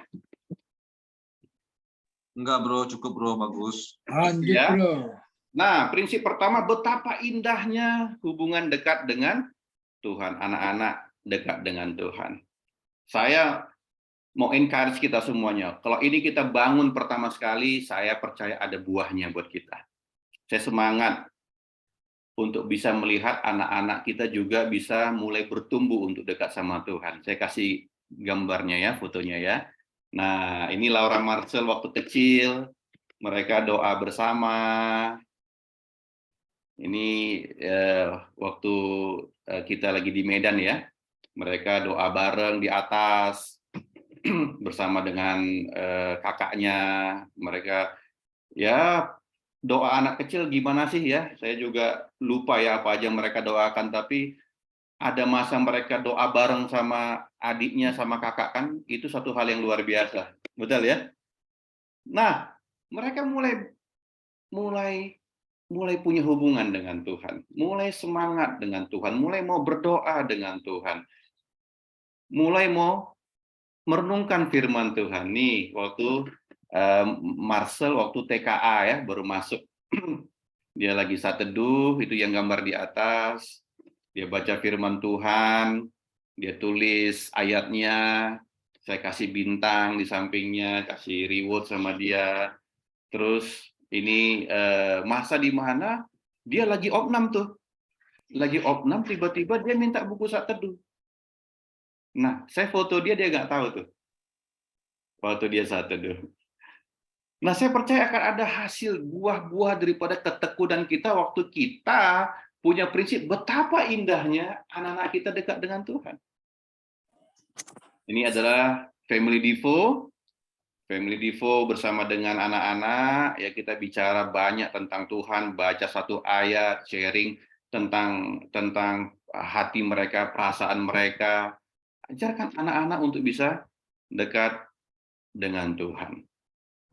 Enggak bro, cukup bro, bagus. Lanjut Ya. bro. Nah, prinsip pertama, betapa indahnya hubungan dekat dengan Tuhan. Anak-anak dekat dengan Tuhan. Saya mau encourage kita semuanya. Kalau ini kita bangun pertama sekali, saya percaya ada buahnya buat kita. Saya semangat untuk bisa melihat anak-anak kita juga bisa mulai bertumbuh untuk dekat sama Tuhan. Saya kasih gambarnya ya, fotonya ya. Nah, ini Laura Marcel waktu kecil, mereka doa bersama. Ini waktu kita lagi di Medan ya, mereka doa bareng di atas bersama dengan kakaknya. Mereka ya doa anak kecil gimana sih ya? Saya juga lupa ya apa aja mereka doakan, tapi ada masa mereka doa bareng sama adiknya sama kakak kan, itu satu hal yang luar biasa. Betul ya? Nah, mereka mulai punya hubungan dengan Tuhan, mulai semangat dengan Tuhan, mulai mau berdoa dengan Tuhan, mulai mau merenungkan firman Tuhan. Nih, waktu Marcel waktu TKA ya, baru masuk. Dia lagi saat teduh, itu yang gambar di atas. Dia baca firman Tuhan, dia tulis ayatnya, saya kasih bintang di sampingnya, kasih reward sama dia. Terus ini masa di mana dia lagi opnam tuh. Lagi opnam, tiba-tiba dia minta buku saat teduh. Nah, saya foto dia nggak tahu tuh. Foto dia saat teduh. Nah, saya percaya akan ada hasil buah-buah daripada ketekunan kita waktu kita punya prinsip betapa indahnya anak-anak kita dekat dengan Tuhan. Ini adalah Family Devo. Family Devo bersama dengan anak-anak, ya kita bicara banyak tentang Tuhan, baca satu ayat, sharing tentang hati mereka, perasaan mereka. Ajarkan anak-anak untuk bisa dekat dengan Tuhan.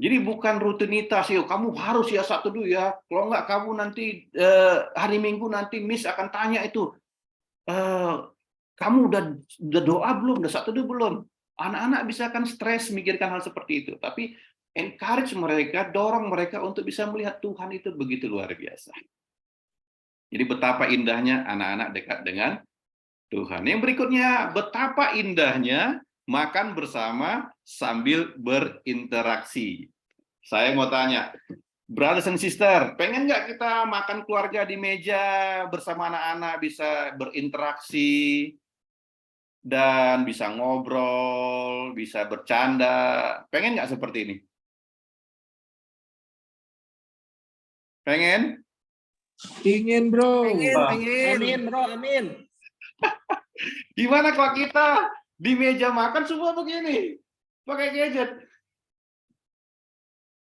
Jadi bukan rutinitas, ya kamu harus ya saat teduh ya. Kalau enggak kamu nanti hari Minggu nanti Miss akan tanya itu, kamu udah doa belum, udah saat teduh belum? Anak-anak bisa kan stres mikirkan hal seperti itu. Tapi encourage mereka, dorong mereka untuk bisa melihat Tuhan itu begitu luar biasa. Jadi betapa indahnya anak-anak dekat dengan Tuhan. Yang berikutnya, betapa indahnya makan bersama sambil berinteraksi. Saya mau tanya, brothers and sister, pengen nggak kita makan keluarga di meja bersama anak-anak, bisa berinteraksi, dan bisa ngobrol, bisa bercanda? Pengen nggak seperti ini? Pengen? Ingin bro. Amin bro, amin. Gimana kalau kita di meja makan semua begini, pakai gadget?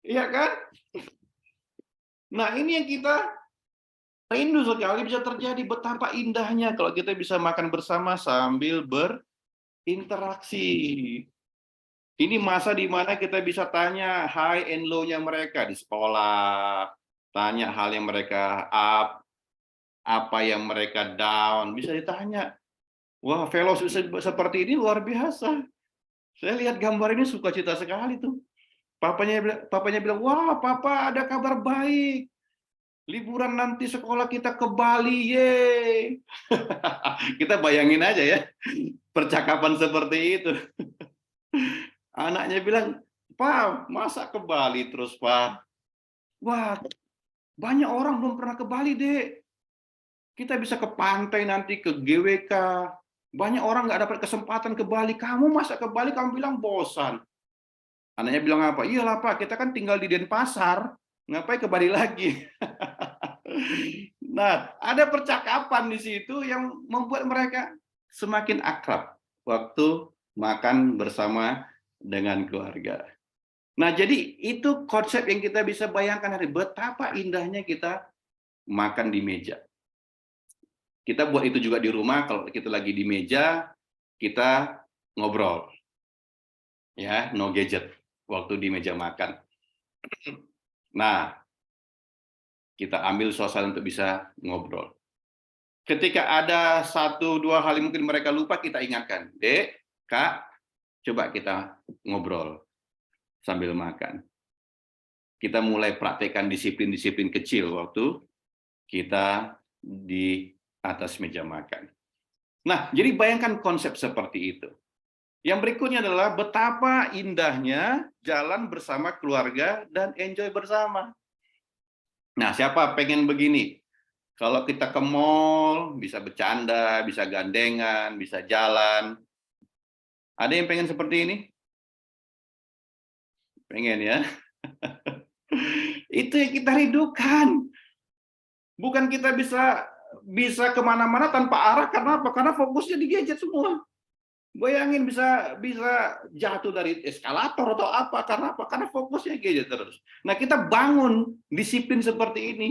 Iya kan? Nah, ini yang kita Rindu sekali bisa terjadi. Betapa indahnya kalau kita bisa makan bersama sambil berinteraksi. Ini masa di mana kita bisa tanya high and low-nya mereka di sekolah, tanya hal yang mereka up, apa yang mereka down, bisa ditanya. Wah, fellowship seperti ini luar biasa. Saya lihat gambar ini sukacita sekali tuh. Papanya bilang, wah, papa ada kabar baik. Liburan nanti sekolah kita ke Bali, ye. Kita bayangin aja ya, percakapan seperti itu. Anaknya bilang, Pak, masa ke Bali terus, Pak? Wah, banyak orang belum pernah ke Bali, Dek. Kita bisa ke pantai nanti, ke GWK. Banyak orang nggak dapat kesempatan ke Bali. Kamu masa ke Bali, kamu bilang bosan. Anaknya bilang apa? Iyalah, Pak, kita kan tinggal di Denpasar. Ngapain ke Bali lagi? Nah, ada percakapan di situ yang membuat mereka semakin akrab waktu makan bersama dengan keluarga. Nah, jadi itu konsep yang kita bisa bayangkan hari betapa indahnya kita makan di meja. Kita buat itu juga di rumah, kalau kita lagi di meja, kita ngobrol. Ya, no gadget waktu di meja makan. Nah, kita ambil suasana untuk bisa ngobrol. Ketika ada 1-2 hal yang mungkin mereka lupa, kita ingatkan. Dek, Kak, coba kita ngobrol sambil makan. Kita mulai praktekkan disiplin-disiplin kecil waktu kita di atas meja makan. Nah, jadi bayangkan konsep seperti itu. Yang berikutnya adalah betapa indahnya jalan bersama keluarga dan enjoy bersama. Nah, siapa pengen begini? Kalau kita ke mall, bisa bercanda, bisa gandengan, bisa jalan. Ada yang pengen seperti ini? Pengen ya? Itu yang kita rindukan. Bukan kita bisa kemana-mana tanpa arah, karena apa? Karena fokusnya di gadget semua. Bayangin bisa jatuh dari eskalator atau apa, karena apa? Karena fokusnya gadget terus. Nah, kita bangun disiplin seperti ini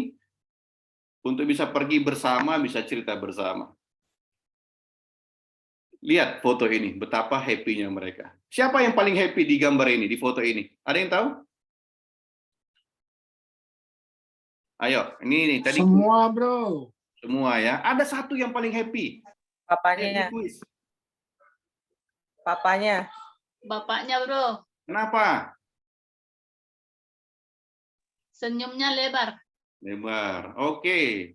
untuk bisa pergi bersama, bisa cerita bersama. Lihat foto ini, betapa happy-nya mereka. Siapa yang paling happy di gambar ini, di foto ini? Ada yang tahu? Ayo, ini tadi. Semua, bro. Semua ya. Ada satu yang paling happy. Papanya. Papanya. Bapaknya, bro. Kenapa? Senyumnya lebar. Lebar. Oke.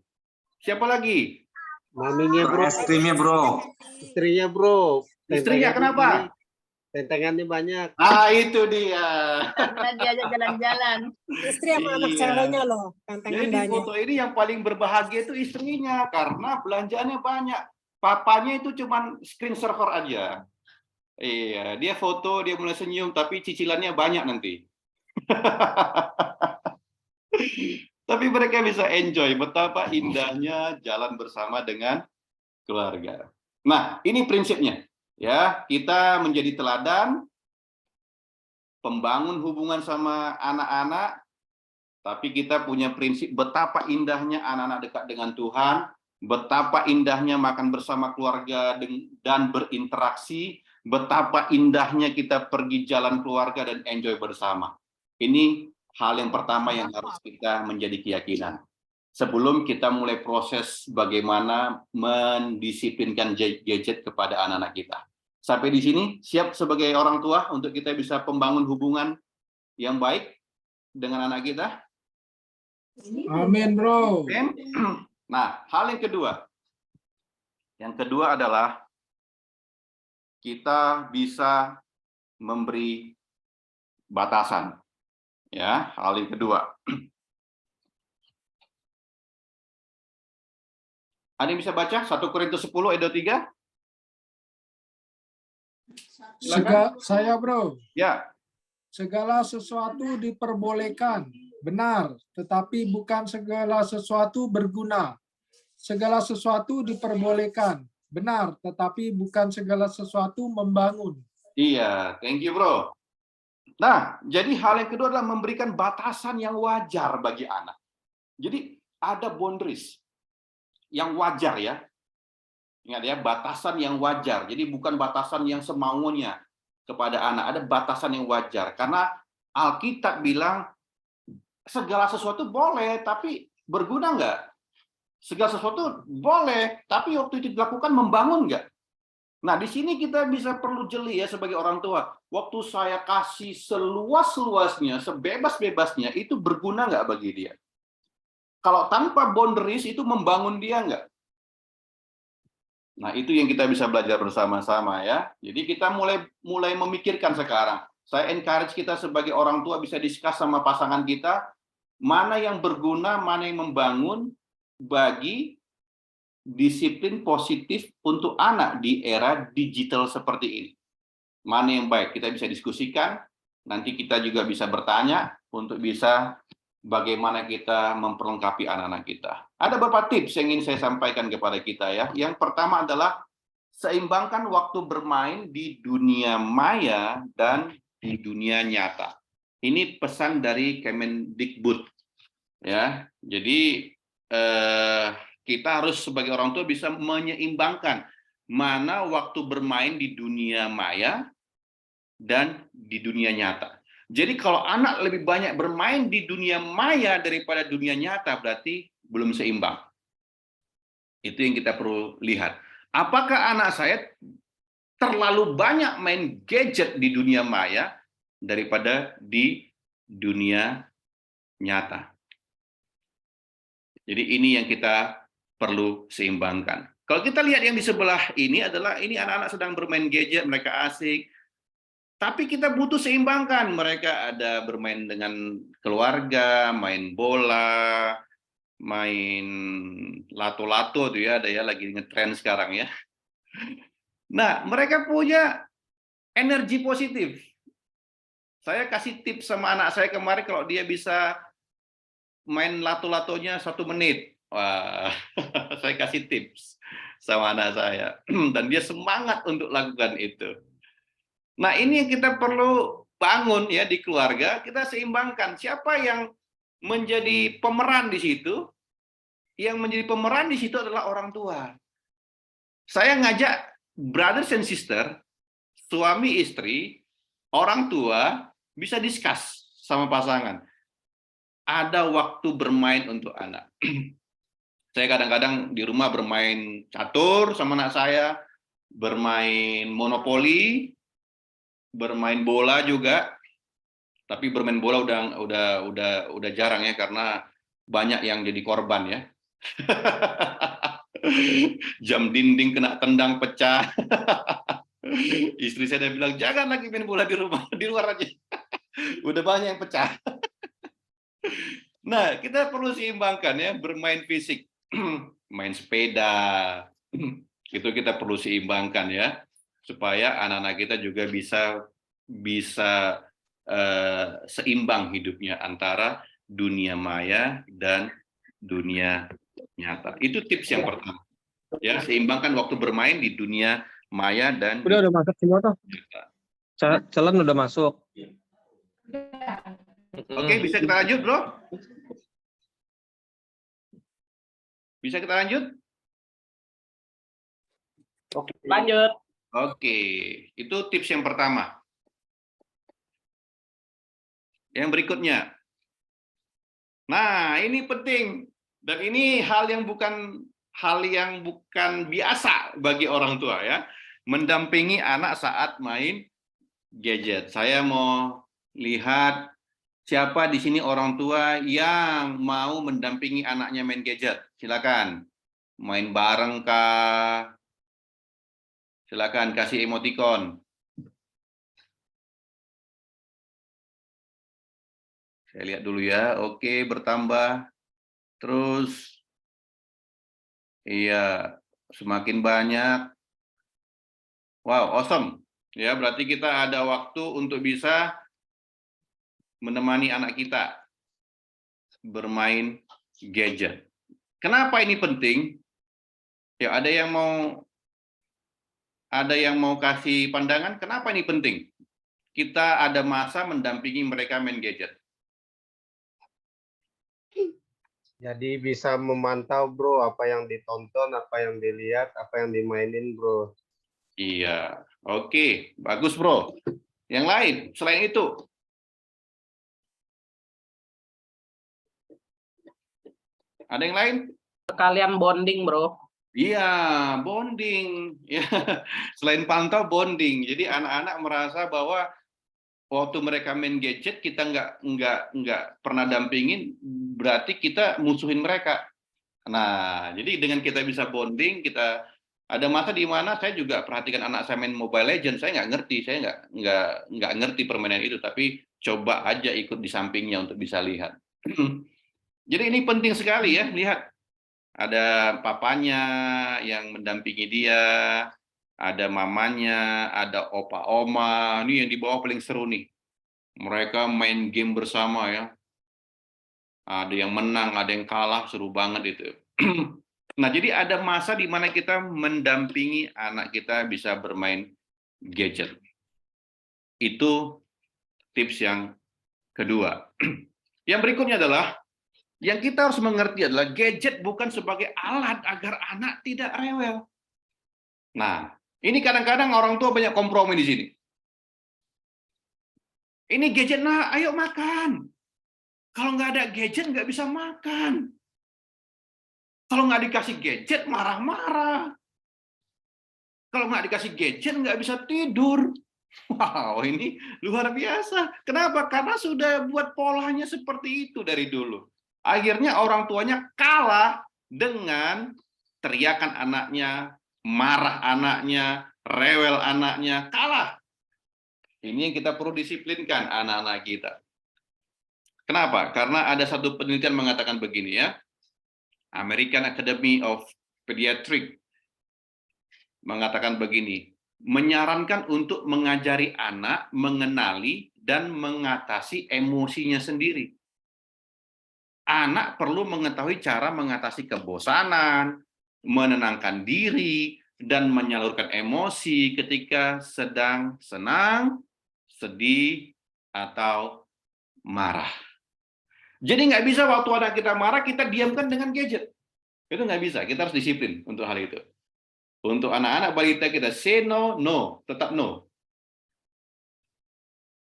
Siapa lagi? Maminya, bro. Istrinya, bro. Istrinya, bro. Istrinya kenapa? Tentangannya banyak. Ah, itu dia. Karena diajak jalan-jalan. Istri sama anak ceweknya loh. Jadi di foto ini yang paling berbahagia itu istrinya, karena belanjaannya banyak. Papanya itu cuman screen server aja. Iya, dia foto, dia mulai senyum, tapi cicilannya banyak nanti. Tapi mereka bisa enjoy betapa indahnya jalan bersama dengan keluarga. Nah, ini prinsipnya. Ya, kita menjadi teladan, pembangun hubungan sama anak-anak, tapi kita punya prinsip betapa indahnya anak-anak dekat dengan Tuhan, betapa indahnya makan bersama keluarga dan berinteraksi, betapa indahnya kita pergi jalan keluarga dan enjoy bersama. Ini hal yang pertama yang harus kita menjadi keyakinan. Sebelum kita mulai proses bagaimana mendisiplinkan gadget kepada anak-anak kita. Sampai di sini, siap sebagai orang tua untuk kita bisa membangun hubungan yang baik dengan anak kita? Amin, bro. Nah, hal yang kedua. Yang kedua adalah kita bisa memberi batasan. Ya, hal yang kedua. Ada yang bisa baca 1 Korintus 10 ayat 23? Saya, bro. Ya. Segala sesuatu diperbolehkan, benar, tetapi bukan segala sesuatu berguna. Segala sesuatu diperbolehkan, benar, tetapi bukan segala sesuatu membangun. Iya, thank you, bro. Nah, jadi hal yang kedua adalah memberikan batasan yang wajar bagi anak. Jadi ada boundaries. yang wajar ya. Ingat ya, batasan yang wajar. Jadi bukan batasan yang semaunya kepada anak, ada batasan yang wajar. Karena Alkitab bilang segala sesuatu boleh, tapi berguna nggak? Segala sesuatu boleh, tapi waktu itu dilakukan membangun nggak? Nah, di sini kita bisa perlu jeli ya sebagai orang tua. Waktu saya kasih seluas-luasnya, sebebas-bebasnya, itu berguna nggak bagi dia? Kalau tanpa boundaries itu membangun dia nggak? Nah, itu yang kita bisa belajar bersama-sama ya. Jadi kita mulai memikirkan sekarang. Saya encourage kita sebagai orang tua bisa discuss sama pasangan kita, mana yang berguna, mana yang membangun bagi disiplin positif untuk anak di era digital seperti ini. Mana yang baik, kita bisa diskusikan, nanti kita juga bisa bertanya untuk bisa bagaimana kita memperlengkapi anak-anak kita. Ada beberapa tips yang ingin saya sampaikan kepada kita ya. Yang pertama adalah seimbangkan waktu bermain di dunia maya dan di dunia nyata. Ini pesan dari Kemendikbud ya. Jadi kita harus sebagai orang tua bisa menyeimbangkan mana waktu bermain di dunia maya dan di dunia nyata. Jadi kalau anak lebih banyak bermain di dunia maya daripada dunia nyata, berarti belum seimbang. Itu yang kita perlu lihat. Apakah anak saya terlalu banyak main gadget di dunia maya daripada di dunia nyata? Jadi ini yang kita perlu seimbangkan. Kalau kita lihat yang di sebelah ini adalah ini anak-anak sedang bermain gadget, mereka asik. Tapi kita butuh seimbangkan. Mereka ada bermain dengan keluarga, main bola, main lato-lato tuh ya, ada ya lagi ngetren sekarang ya. Nah, mereka punya energi positif. Saya kasih tips sama anak saya kemarin kalau dia bisa main lato-latonya 1 menit. Wah, saya kasih tips sama anak saya. Dan dia semangat untuk lakukan itu. Nah, ini yang kita perlu bangun ya di keluarga, kita seimbangkan. Siapa yang menjadi pemeran di situ? Yang menjadi pemeran di situ adalah orang tua. Saya ngajak brothers and sister, suami istri, orang tua, bisa discuss sama pasangan. Ada waktu bermain untuk anak. Saya kadang-kadang di rumah bermain catur sama anak saya, bermain monopoli, bermain bola juga. Tapi bermain bola udah jarang ya karena banyak yang jadi korban ya. Jam dinding kena tendang pecah. Istri saya bilang jangan lagi main bola di rumah, di luar aja. Udah banyak yang pecah. Nah, kita perlu seimbangkan ya, bermain fisik, main sepeda, itu kita perlu seimbangkan ya, supaya anak-anak kita juga bisa seimbang hidupnya antara dunia maya dan dunia nyata. Itu tips yang pertama. Ya, seimbangkan waktu bermain di dunia maya dan udah masuk semua tuh. Challenge udah masuk. Oke, bisa kita lanjut, Bro? Bisa kita lanjut? Oke. Lanjut. Oke, itu tips yang pertama. Yang berikutnya. Nah, ini penting. Dan ini hal yang bukan biasa bagi orang tua ya. Mendampingi anak saat main gadget. Saya mau lihat siapa di sini orang tua yang mau mendampingi anaknya main gadget? Silakan. Main bareng kah? Silakan kasih emoticon. Saya lihat dulu ya. Oke, bertambah. Terus iya, semakin banyak. Wow, awesome. Ya, berarti kita ada waktu untuk bisa menemani anak kita bermain gadget. Kenapa ini penting? Ya, ada yang mau kasih pandangan, kenapa ini penting? Kita ada masa mendampingi mereka main gadget. Jadi bisa memantau bro apa yang ditonton, apa yang dilihat, apa yang dimainin bro. Iya, oke, bagus bro. Yang lain selain itu, ada yang lain? Kalian bonding, bro. Iya, bonding. Ya, selain pantau, bonding. Jadi anak-anak merasa bahwa waktu mereka main gadget kita nggak pernah dampingin, berarti kita musuhin mereka. Nah, jadi dengan kita bisa bonding, kita ada masa di mana saya juga perhatikan anak saya main Mobile Legends, saya nggak ngerti, saya nggak ngerti permainan itu, tapi coba aja ikut di sampingnya untuk bisa lihat. Jadi ini penting sekali ya, lihat. Ada papanya yang mendampingi dia, ada mamanya, ada opa oma. Ini yang di bawah paling seru nih. Mereka main game bersama ya. Ada yang menang, ada yang kalah, seru banget itu. Nah, jadi ada masa di mana kita mendampingi anak kita bisa bermain gadget. Itu tips yang kedua. Yang berikutnya adalah yang kita harus mengerti adalah gadget bukan sebagai alat agar anak tidak rewel. Nah, ini kadang-kadang orang tua banyak kompromi di sini. Ini gadget, nah ayo makan. Kalau nggak ada gadget nggak bisa makan. Kalau nggak dikasih gadget marah-marah. Kalau nggak dikasih gadget nggak bisa tidur. Wow, ini luar biasa. Kenapa? Karena sudah buat polanya seperti itu dari dulu. Akhirnya orang tuanya kalah dengan teriakan anaknya, marah anaknya, rewel anaknya, kalah. Ini yang kita perlu disiplinkan anak-anak kita. Kenapa? Karena ada satu penelitian mengatakan begini ya. American Academy of Pediatrics mengatakan begini, menyarankan untuk mengajari anak mengenali dan mengatasi emosinya sendiri. Anak perlu mengetahui cara mengatasi kebosanan, menenangkan diri, dan menyalurkan emosi ketika sedang senang, sedih, atau marah. Jadi nggak bisa waktu anak kita marah, kita diamkan dengan gadget. Itu nggak bisa, kita harus disiplin untuk hal itu. Untuk anak-anak balita kita, say no, no, tetap no.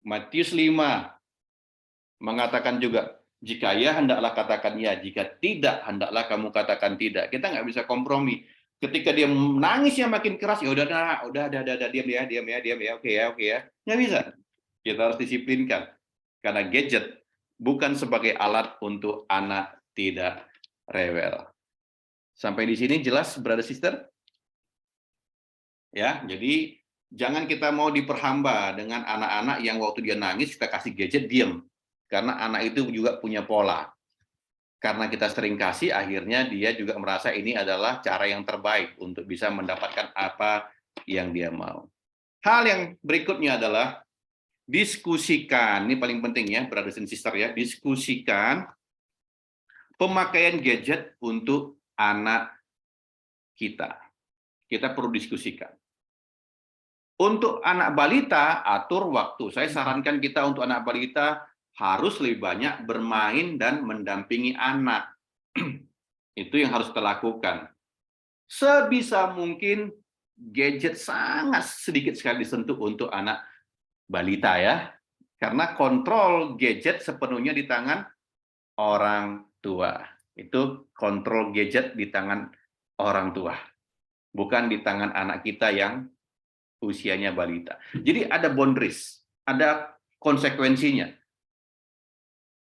Matius 5 mengatakan juga, jika ya, hendaklah katakan ya. Jika tidak, hendaklah kamu katakan tidak. Kita nggak bisa kompromi. Ketika dia menangisnya makin keras, ya udah, diam ya, oke ya. Nggak bisa. Kita harus disiplinkan. Karena gadget bukan sebagai alat untuk anak tidak rewel. Sampai di sini jelas, brother sister? Ya, jadi jangan kita mau diperhamba dengan anak-anak yang waktu dia nangis, kita kasih gadget, diam. Karena anak itu juga punya pola. Karena kita sering kasih, akhirnya dia juga merasa ini adalah cara yang terbaik untuk bisa mendapatkan apa yang dia mau. Hal yang berikutnya adalah diskusikan. Ini paling penting ya, brothers and sister ya. Diskusikan pemakaian gadget untuk anak kita. Kita perlu diskusikan. Untuk anak balita, atur waktu. Saya sarankan kita untuk anak balita harus lebih banyak bermain dan mendampingi anak. Itu yang harus kita lakukan. Sebisa mungkin gadget sangat sedikit sekali disentuh untuk anak balita ya. Karena kontrol gadget sepenuhnya di tangan orang tua. Itu kontrol gadget di tangan orang tua. Bukan di tangan anak kita yang usianya balita. Jadi ada boundaries, ada konsekuensinya.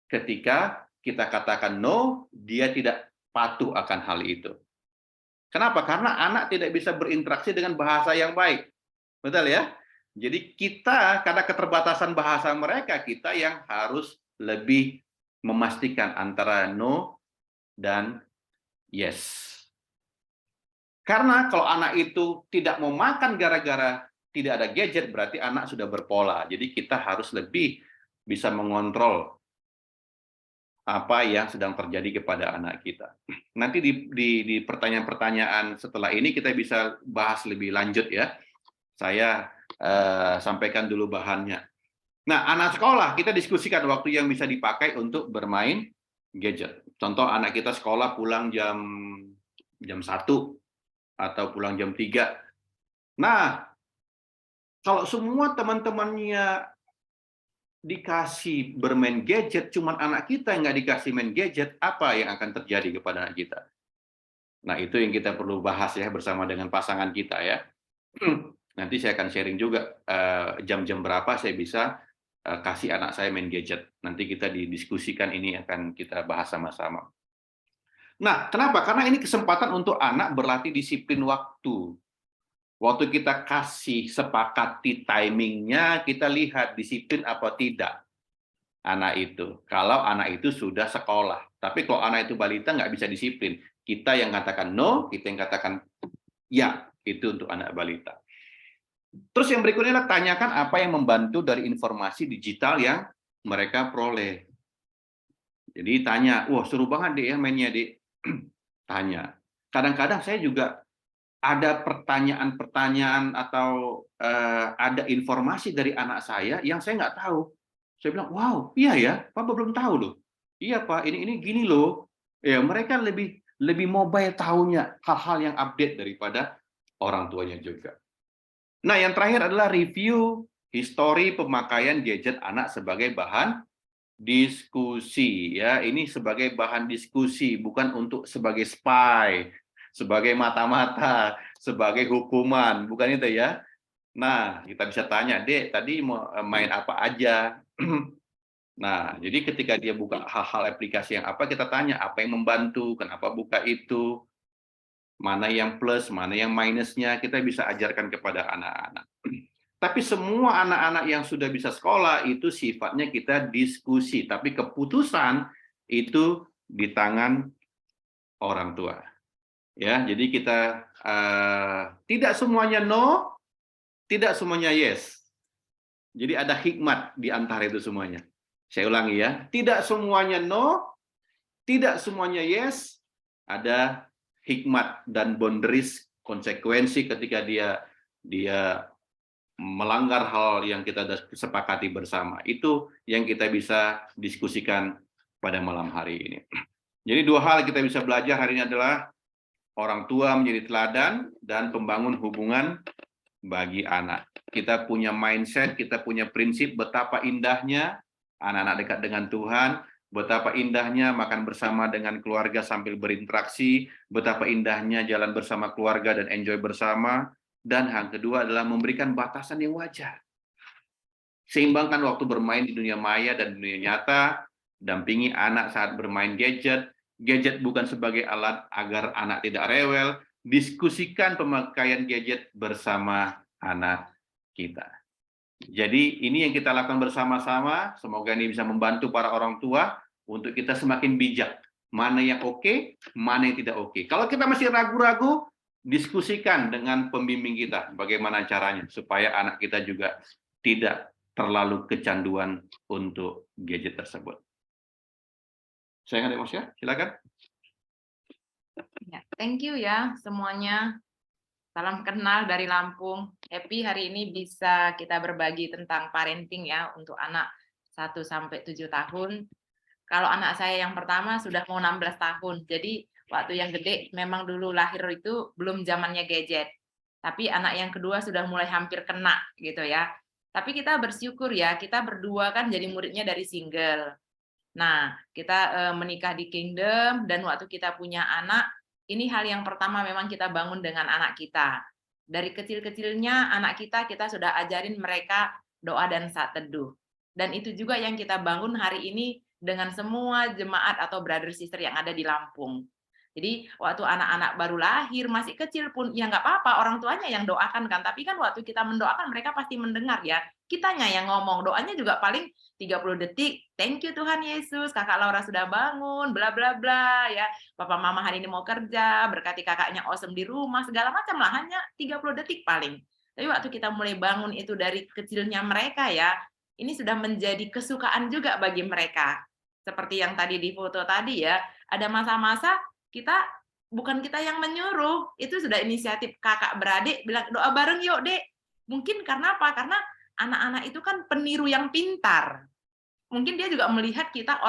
Ketika kita katakan no, dia tidak patuh akan hal itu. Kenapa? Karena anak tidak bisa berinteraksi dengan bahasa yang baik. Betul ya? Jadi kita, karena keterbatasan bahasa mereka, kita yang harus lebih memastikan antara no dan yes. Karena kalau anak itu tidak mau makan gara-gara tidak ada gadget, berarti anak sudah berpola. Jadi kita harus lebih bisa mengontrol apa yang sedang terjadi kepada anak kita. Nanti di pertanyaan-pertanyaan setelah ini kita bisa bahas lebih lanjut ya. Saya sampaikan dulu bahannya. Nah, anak sekolah kita diskusikan waktu yang bisa dipakai untuk bermain gadget. Contoh anak kita sekolah pulang jam 1 atau pulang jam 3. Nah, kalau semua teman-temannya dikasih bermain gadget, cuman anak kita yang nggak dikasih main gadget, apa yang akan terjadi kepada anak kita? Nah, itu yang kita perlu bahas ya bersama dengan pasangan kita ya. Nanti saya akan sharing juga jam-jam berapa saya bisa kasih anak saya main gadget. Nanti kita didiskusikan, ini akan kita bahas sama-sama. Nah, kenapa? Karena ini kesempatan untuk anak berlatih disiplin waktu. Waktu kita kasih sepakati timingnya, kita lihat disiplin apa tidak anak itu. Kalau anak itu sudah sekolah. Tapi kalau anak itu balita nggak bisa disiplin. Kita yang katakan no, kita yang katakan ya. Itu untuk anak balita. Terus yang berikutnya adalah tanyakan apa yang membantu dari informasi digital yang mereka peroleh. Jadi tanya, wah seru banget deh ya mainnya deh. Tanya. Kadang-kadang saya juga ada pertanyaan-pertanyaan atau ada informasi dari anak saya yang saya nggak tahu. Saya bilang, wow, iya ya, Papa belum tahu loh. Iya Pak, ini gini loh. Ya mereka lebih mobile tahunya hal-hal yang update daripada orang tuanya juga. Nah, yang terakhir adalah review histori pemakaian gadget anak sebagai bahan diskusi ya. Ini sebagai bahan diskusi, bukan untuk sebagai spy, sebagai mata-mata, sebagai hukuman, bukan itu ya. Nah, kita bisa tanya, Dek, tadi mau main apa aja? Nah, jadi ketika dia buka hal-hal aplikasi yang apa, kita tanya apa yang membantu, kenapa buka itu, mana yang plus, mana yang minusnya, kita bisa ajarkan kepada anak-anak. Tapi semua anak-anak yang sudah bisa sekolah itu sifatnya kita diskusi, tapi keputusan itu di tangan orang tua. Ya, jadi kita tidak semuanya no, tidak semuanya yes. Jadi ada hikmat di antara itu semuanya. Saya ulangi ya, tidak semuanya no, tidak semuanya yes, ada hikmat dan boundaries, konsekuensi ketika dia melanggar hal yang kita sepakati bersama. Itu yang kita bisa diskusikan pada malam hari ini. Jadi dua hal kita bisa belajar hari ini adalah orang tua menjadi teladan dan pembangun hubungan bagi anak. Kita punya mindset, kita punya prinsip betapa indahnya anak-anak dekat dengan Tuhan, betapa indahnya makan bersama dengan keluarga sambil berinteraksi, betapa indahnya jalan bersama keluarga dan enjoy bersama, dan yang kedua adalah memberikan batasan yang wajar. Seimbangkan waktu bermain di dunia maya dan dunia nyata, dampingi anak saat bermain gadget. Gadget bukan sebagai alat agar anak tidak rewel, diskusikan pemakaian gadget bersama anak kita. Jadi ini yang kita lakukan bersama-sama, semoga ini bisa membantu para orang tua untuk kita semakin bijak, mana yang oke, mana yang tidak oke. Kalau kita masih ragu-ragu, diskusikan dengan pembimbing kita bagaimana caranya supaya anak kita juga tidak terlalu kecanduan untuk gadget tersebut. Saya nggak ada Mas ya, silakan. Ya, thank you ya semuanya. Salam kenal dari Lampung. Happy hari ini bisa kita berbagi tentang parenting ya untuk anak 1-7 tahun. Kalau anak saya yang pertama sudah mau 16 tahun. Jadi waktu yang gede memang dulu lahir itu belum zamannya gadget. Tapi anak yang kedua sudah mulai hampir kena gitu ya. Tapi kita bersyukur ya, kita berdua kan jadi muridnya dari single. Nah, kita menikah di Kingdom dan waktu kita punya anak, ini hal yang pertama memang kita bangun dengan anak kita. Dari kecil-kecilnya anak kita sudah ajarin mereka doa dan saat teduh. Dan itu juga yang kita bangun hari ini dengan semua jemaat atau brother sister yang ada di Lampung. Jadi waktu anak-anak baru lahir, masih kecil pun, ya nggak apa-apa, orang tuanya yang doakan kan. Tapi kan waktu kita mendoakan, mereka pasti mendengar ya. Kitanya yang ngomong, doanya juga paling 30 detik. Thank you Tuhan Yesus, kakak Laura sudah bangun, bla bla bla ya. Papa mama hari ini mau kerja, berkati kakaknya awesome di rumah, segala macam lah, hanya 30 detik paling. Tapi waktu kita mulai bangun itu dari kecilnya mereka ya, ini sudah menjadi kesukaan juga bagi mereka. Seperti yang tadi di foto tadi ya, ada masa-masa bukan kita yang menyuruh, itu sudah inisiatif kakak beradik bilang doa bareng yuk dek. Mungkin karena apa? Karena anak-anak itu kan peniru yang pintar. mungkin dia juga melihat kita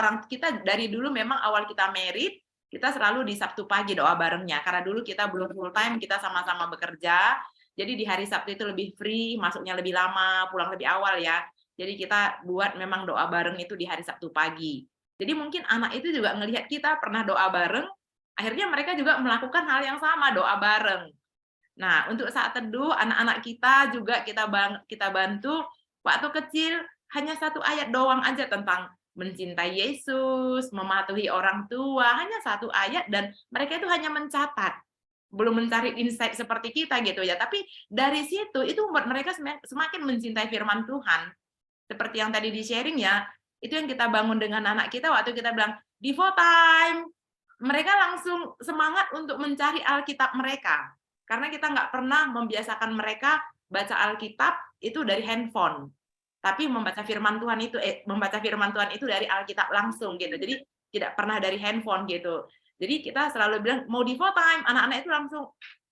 dari dulu memang awal kita married, kita selalu di Sabtu pagi doa barengnya. Karena dulu kita belum full time, kita sama-sama bekerja. Jadi di hari Sabtu itu lebih free, masuknya lebih lama, pulang lebih awal ya. Jadi kita buat memang doa bareng itu di hari Sabtu pagi. Jadi mungkin anak itu juga ngelihat kita pernah doa bareng, akhirnya mereka juga melakukan hal yang sama, doa bareng. Nah, untuk saat teduh, anak-anak kita juga kita bantu waktu kecil hanya 1 ayat doang aja tentang mencintai Yesus, mematuhi orang tua, hanya 1 ayat dan mereka itu hanya mencatat. Belum mencari insight seperti kita gitu ya, tapi dari situ itu membuat mereka semakin mencintai firman Tuhan. Seperti yang tadi di-sharing ya, itu yang kita bangun dengan anak kita waktu kita bilang, Devo time. Mereka langsung semangat untuk mencari Alkitab mereka. Karena kita nggak pernah membiasakan mereka baca Alkitab itu dari handphone. Tapi membaca firman Tuhan itu dari Alkitab langsung gitu. Jadi tidak pernah dari handphone gitu. Jadi kita selalu bilang, mau Devo time, anak-anak itu langsung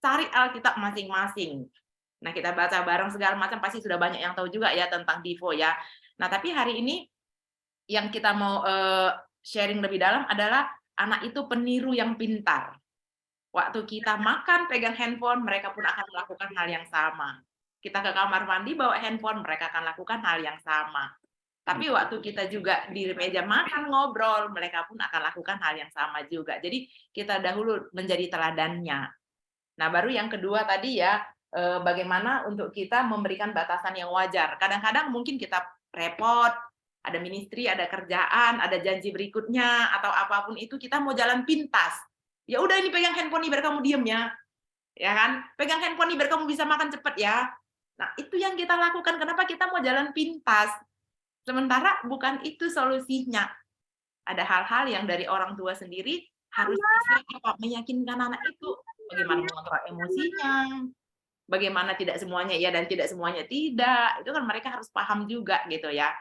cari Alkitab masing-masing. Nah, kita baca bareng segala macam, pasti sudah banyak yang tahu juga ya tentang Devo ya. Nah, tapi hari ini yang kita mau sharing lebih dalam adalah anak itu peniru yang pintar. Waktu kita makan, pegang handphone, mereka pun akan melakukan hal yang sama. Kita ke kamar mandi, bawa handphone, mereka akan lakukan hal yang sama. Tapi waktu kita juga di meja makan ngobrol, mereka pun akan lakukan hal yang sama juga. Jadi kita dahulu menjadi teladannya. Nah, baru yang kedua tadi ya, bagaimana untuk kita memberikan batasan yang wajar. Kadang-kadang mungkin kita repot, ada ministry, ada kerjaan, ada janji berikutnya, atau apapun itu, kita mau jalan pintas. Ya udah ini pegang handphone nih biar kamu diem ya kan? Pegang handphone nih biar kamu bisa makan cepet ya. Nah, itu yang kita lakukan. Kenapa kita mau jalan pintas? Sementara bukan itu solusinya. Ada hal-hal yang dari orang tua sendiri harus bisa meyakinkan anak itu. Bagaimana mengontrol emosinya, bagaimana tidak semuanya iya dan tidak semuanya tidak. Itu kan mereka harus paham juga gitu ya.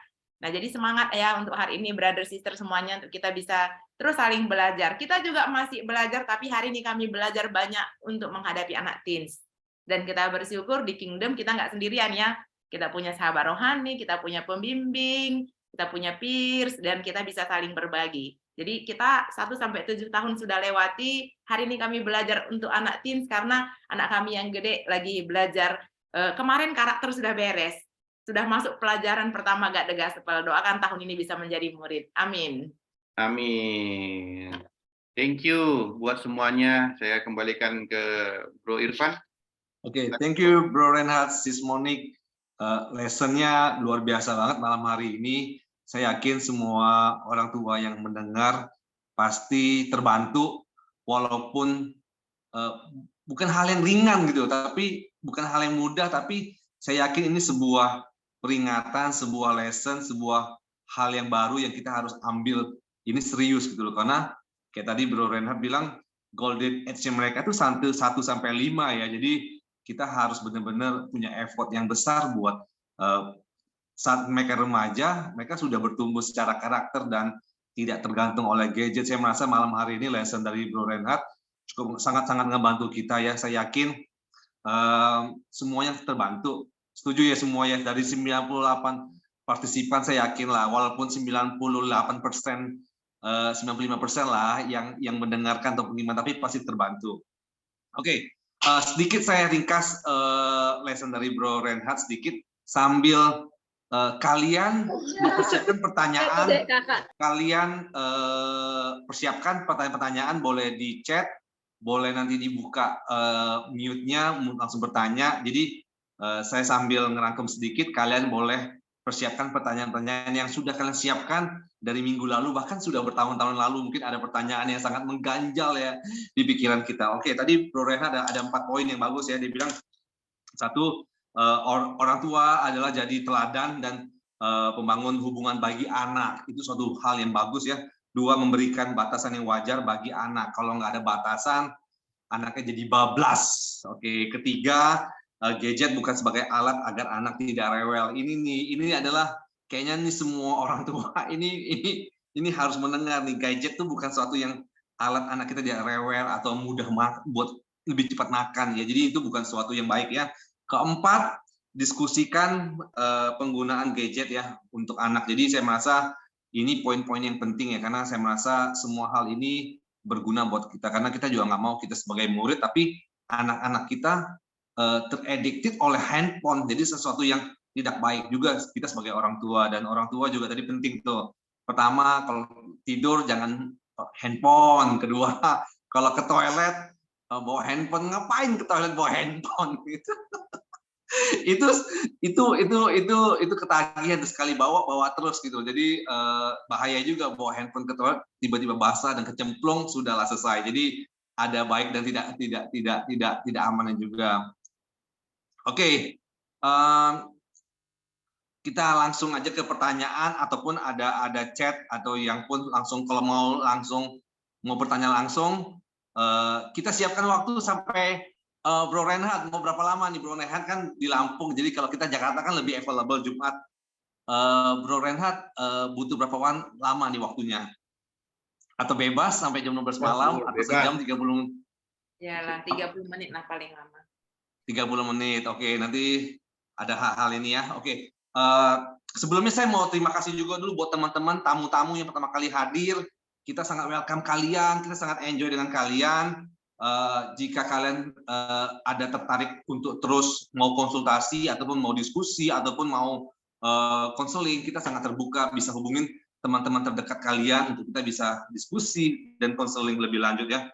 Nah, jadi semangat ya untuk hari ini brother sister semuanya untuk kita bisa terus saling belajar. Kita juga masih belajar, tapi hari ini kami belajar banyak untuk menghadapi anak teens. Dan kita bersyukur di Kingdom kita nggak sendirian ya. Kita punya sahabat rohani, kita punya pembimbing, kita punya peers, dan kita bisa saling berbagi. Jadi kita 1-7 tahun sudah lewati, hari ini kami belajar untuk anak teens karena anak kami yang gede lagi belajar, kemarin karakter sudah beres, sudah masuk pelajaran pertama gak Gospel. Doakan tahun ini bisa menjadi murid. Amin. Amin. Thank you buat semuanya. Saya kembalikan ke Bro Irfan. Oke, thank you Bro Reinhard, Sis Monik. Lesson-nya luar biasa banget malam hari ini. Saya yakin semua orang tua yang mendengar pasti terbantu, walaupun bukan hal yang ringan gitu, tapi bukan hal yang mudah, tapi saya yakin ini sebuah peringatan, sebuah lesson, sebuah hal yang baru yang kita harus ambil. Ini serius gitu loh, karena kayak tadi Bro Reinhard bilang golden age mereka itu 1-5 ya. Jadi kita harus benar-benar punya effort yang besar buat saat mereka remaja, mereka sudah bertumbuh secara karakter dan tidak tergantung oleh gadget. Saya merasa malam hari ini lesson dari Bro Reinhard cukup sangat-sangat ngebantu kita ya. Saya yakin semuanya terbantu. Setuju ya semua ya, dari 98 partisipan saya yakin lah, walaupun 98%, 95% lah yang mendengarkan atau pengiman, tapi pasti terbantu. Oke. Sedikit saya ringkas lesson dari Bro Reinhard sedikit sambil kalian mempersiapkan pertanyaan. Kalian persiapkan pertanyaan-pertanyaan, boleh di chat, boleh nanti dibuka mute-nya langsung bertanya. Jadi saya sambil ngerangkum sedikit, kalian boleh persiapkan pertanyaan-pertanyaan yang sudah kalian siapkan dari minggu lalu, bahkan sudah bertahun-tahun lalu. Mungkin ada pertanyaan yang sangat mengganjal ya di pikiran kita. Oke, tadi Bro Reinhard ada 4 poin yang bagus ya. Dia bilang, 1, orang tua adalah jadi teladan dan pembangun hubungan bagi anak. Itu suatu hal yang bagus ya. 2, memberikan batasan yang wajar bagi anak. Kalau nggak ada batasan, anaknya jadi bablas. Oke, 3, gadget bukan sebagai alat agar anak tidak rewel. Ini adalah kayaknya nih semua orang tua ini harus mendengar nih, gadget tuh bukan suatu yang alat anak kita tidak rewel atau mudah buat lebih cepat makan ya. Jadi itu bukan suatu yang baik ya. 4, diskusikan penggunaan gadget ya untuk anak. Jadi saya merasa ini poin-poin yang penting ya, karena saya merasa semua hal ini berguna buat kita, karena kita juga nggak mau kita sebagai murid, tapi anak-anak kita teraddicted oleh handphone, jadi sesuatu yang tidak baik juga kita sebagai orang tua, dan orang tua juga tadi penting tuh. Pertama, kalau tidur jangan handphone. Kedua, kalau ke toilet bawa handphone, ngapain ke toilet bawa handphone gitu. itu ketagihan sekali, bawa terus gitu. Jadi bahaya juga bawa handphone ke toilet, tiba-tiba basah dan kecemplung, sudahlah selesai. Jadi ada baik dan tidak amannya juga. Oke, kita langsung aja ke pertanyaan, ataupun ada chat, atau yang pun langsung kalau mau bertanya langsung, kita siapkan waktu sampai Bro Renhat. Mau berapa lama nih Bro Renhat, kan di Lampung, jadi kalau kita Jakarta kan lebih available Jumat. Bro Renhat butuh berapa lama nih waktunya? Atau bebas sampai jam 12 malam, atau sejam 30 menit? Iyalah, 30 menit lah paling lama. 30 menit, oke. Nanti ada hal-hal ini ya, oke. Sebelumnya saya mau terima kasih juga dulu buat teman-teman tamu-tamu yang pertama kali hadir. Kita sangat welcome kalian, kita sangat enjoy dengan kalian. Jika kalian ada tertarik untuk terus mau konsultasi, ataupun mau diskusi, ataupun mau konseling, kita sangat terbuka, bisa hubungin teman-teman terdekat kalian untuk kita bisa diskusi dan konseling lebih lanjut ya.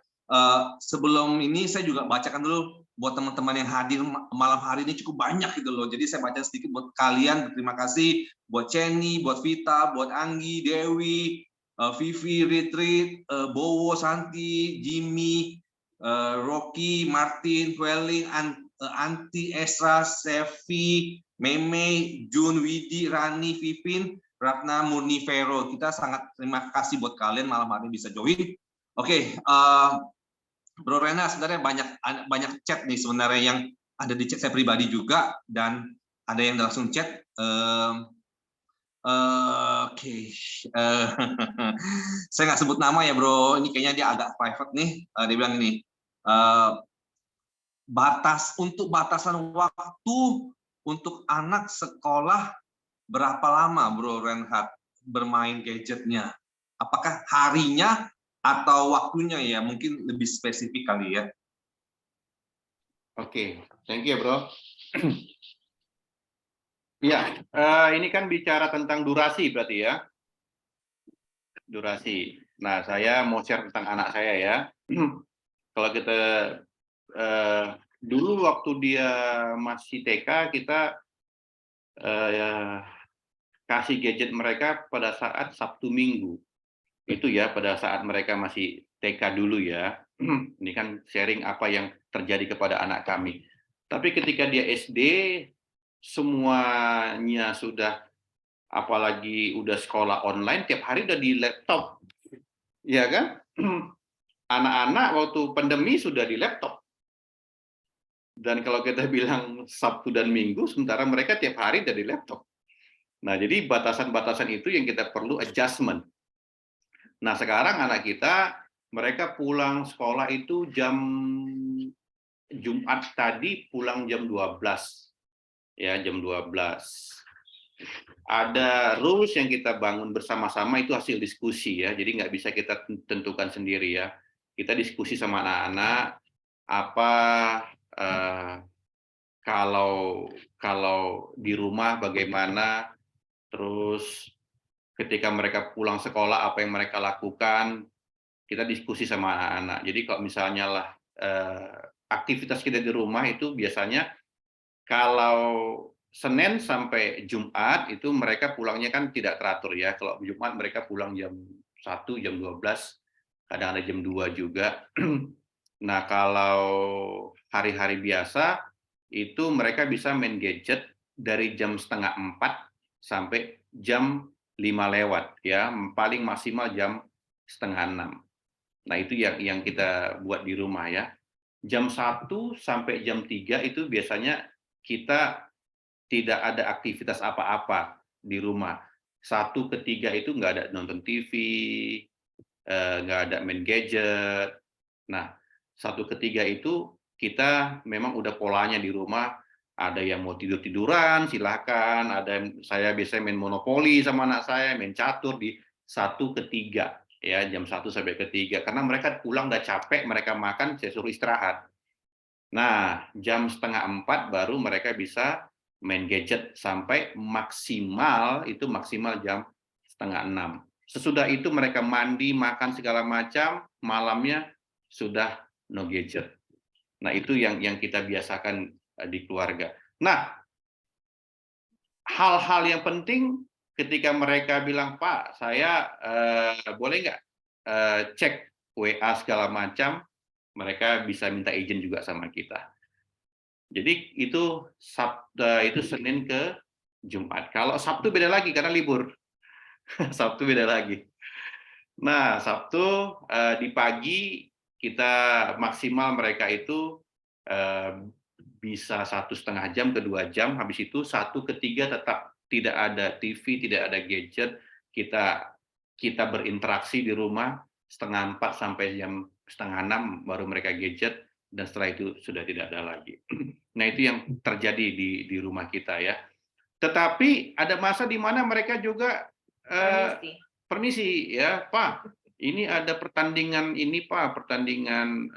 Sebelum ini saya juga bacakan dulu buat teman-teman yang hadir malam hari ini, cukup banyak gitu loh. Jadi saya baca sedikit buat kalian. Terima kasih buat Chenny, buat Vita, buat Anggi, Dewi, Vivi, Retreat, Bowo, Santi, Jimmy, Rocky, Martin, Welling, Anti, Esra, Sevi, Meme, Jun, Widi, Rani, Vivin, Ratna, Murni, Vero. Kita sangat terima kasih buat kalian malam hari ini bisa join. Oke, Bro Rena, sebenarnya banyak chat nih sebenarnya yang ada di chat saya pribadi juga, dan ada yang langsung chat. Oke, saya nggak sebut nama ya Bro, ini kayaknya dia agak private nih. Dia bilang ini, batasan waktu untuk anak sekolah berapa lama Bro Renhat bermain gadgetnya? Apakah harinya atau waktunya ya, mungkin lebih spesifik kali ya. Oke, thank you Bro. Ya, ini kan bicara tentang durasi berarti ya. Durasi. Nah, saya mau share tentang anak saya ya. Kalau kita dulu waktu dia masih TK, kita kasih gadget mereka pada saat Sabtu Minggu. Itu ya, pada saat mereka masih TK dulu ya. Ini kan sharing apa yang terjadi kepada anak kami. Tapi ketika dia SD, semuanya sudah, apalagi udah sekolah online, tiap hari udah di laptop. Ya kan? Anak-anak waktu pandemi sudah di laptop. Dan kalau kita bilang Sabtu dan Minggu, sementara mereka tiap hari udah di laptop. Nah, jadi batasan-batasan itu yang kita perlu adjustment. Nah, sekarang anak kita, mereka pulang sekolah itu jam Jumat tadi pulang jam 12. Ya, jam 12. Ada rules yang kita bangun bersama-sama, itu hasil diskusi ya. Jadi nggak bisa kita tentukan sendiri ya. Kita diskusi sama anak-anak, apa kalau di rumah bagaimana, terus ketika mereka pulang sekolah apa yang mereka lakukan, kita diskusi sama anak-anak. Jadi kalau misalnya lah aktivitas kita di rumah itu biasanya kalau Senin sampai Jumat itu mereka pulangnya kan tidak teratur ya. Kalau Jumat mereka pulang jam 1, jam 12, kadang ada jam 2 juga. Nah, kalau hari-hari biasa itu mereka bisa main gadget dari jam 3:30 sampai jam 5 lewat ya, paling maksimal jam 5:30. Nah, itu yang kita buat di rumah ya. Jam 1 sampai jam 3 itu biasanya kita tidak ada aktivitas apa-apa di rumah. 1 ke 3 itu nggak ada nonton TV, nggak ada main gadget. Nah, 1 ke 3 itu kita memang udah polanya di rumah. Ada yang mau tidur-tiduran, silakan. Ada yang, saya biasanya main monopoli sama anak saya, main catur di 1 ke 3 ya, jam 1 sampai ke 3 karena mereka pulang udah capek, mereka makan, saya suruh istirahat. Nah, jam 3:30 baru mereka bisa main gadget sampai maksimal jam 5:30. Sesudah itu mereka mandi, makan segala macam, malamnya sudah no gadget. Nah, itu yang kita biasakan di keluarga. Nah, hal-hal yang penting ketika mereka bilang, Pak, saya boleh nggak cek WA segala macam, mereka bisa minta izin juga sama kita. Jadi itu Senin ke Jumat. Kalau Sabtu beda lagi karena libur. Sabtu beda lagi. Nah, Sabtu di pagi kita maksimal mereka itu bisa 1,5 jam ke 2 jam, habis itu 1 ke 3 tetap tidak ada TV, tidak ada gadget, kita berinteraksi di rumah 3:30 sampai jam 5:30 baru mereka gadget, dan setelah itu sudah tidak ada lagi. Nah, itu yang terjadi di rumah kita ya. Tetapi ada masa di mana mereka juga permisi ya, Pak, ini ada pertandingan ini Pak, pertandingan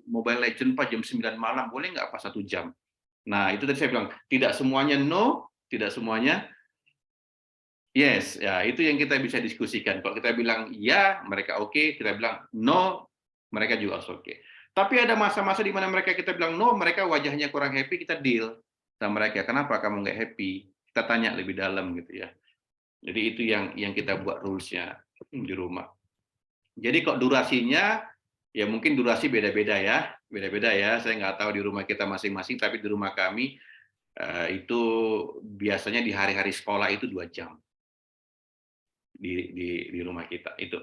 Mobile Legends Pak jam 9 malam, boleh nggak Pak 1 jam? Nah, itu tadi saya bilang, tidak semuanya no, tidak semuanya yes. Ya, itu yang kita bisa diskusikan. Kalau kita bilang ya, mereka oke, kita bilang no, mereka juga oke. Tapi ada masa-masa di mana kita bilang no, mereka wajahnya kurang happy, kita deal sama mereka. Kenapa kamu nggak happy? Kita tanya lebih dalam gitu ya. Jadi itu yang kita buat rules-nya di rumah. Jadi kok durasinya, ya mungkin durasi beda-beda ya. Beda-beda ya, saya nggak tahu di rumah kita masing-masing, tapi di rumah kami itu biasanya di hari-hari sekolah itu 2 jam. Di rumah kita, itu.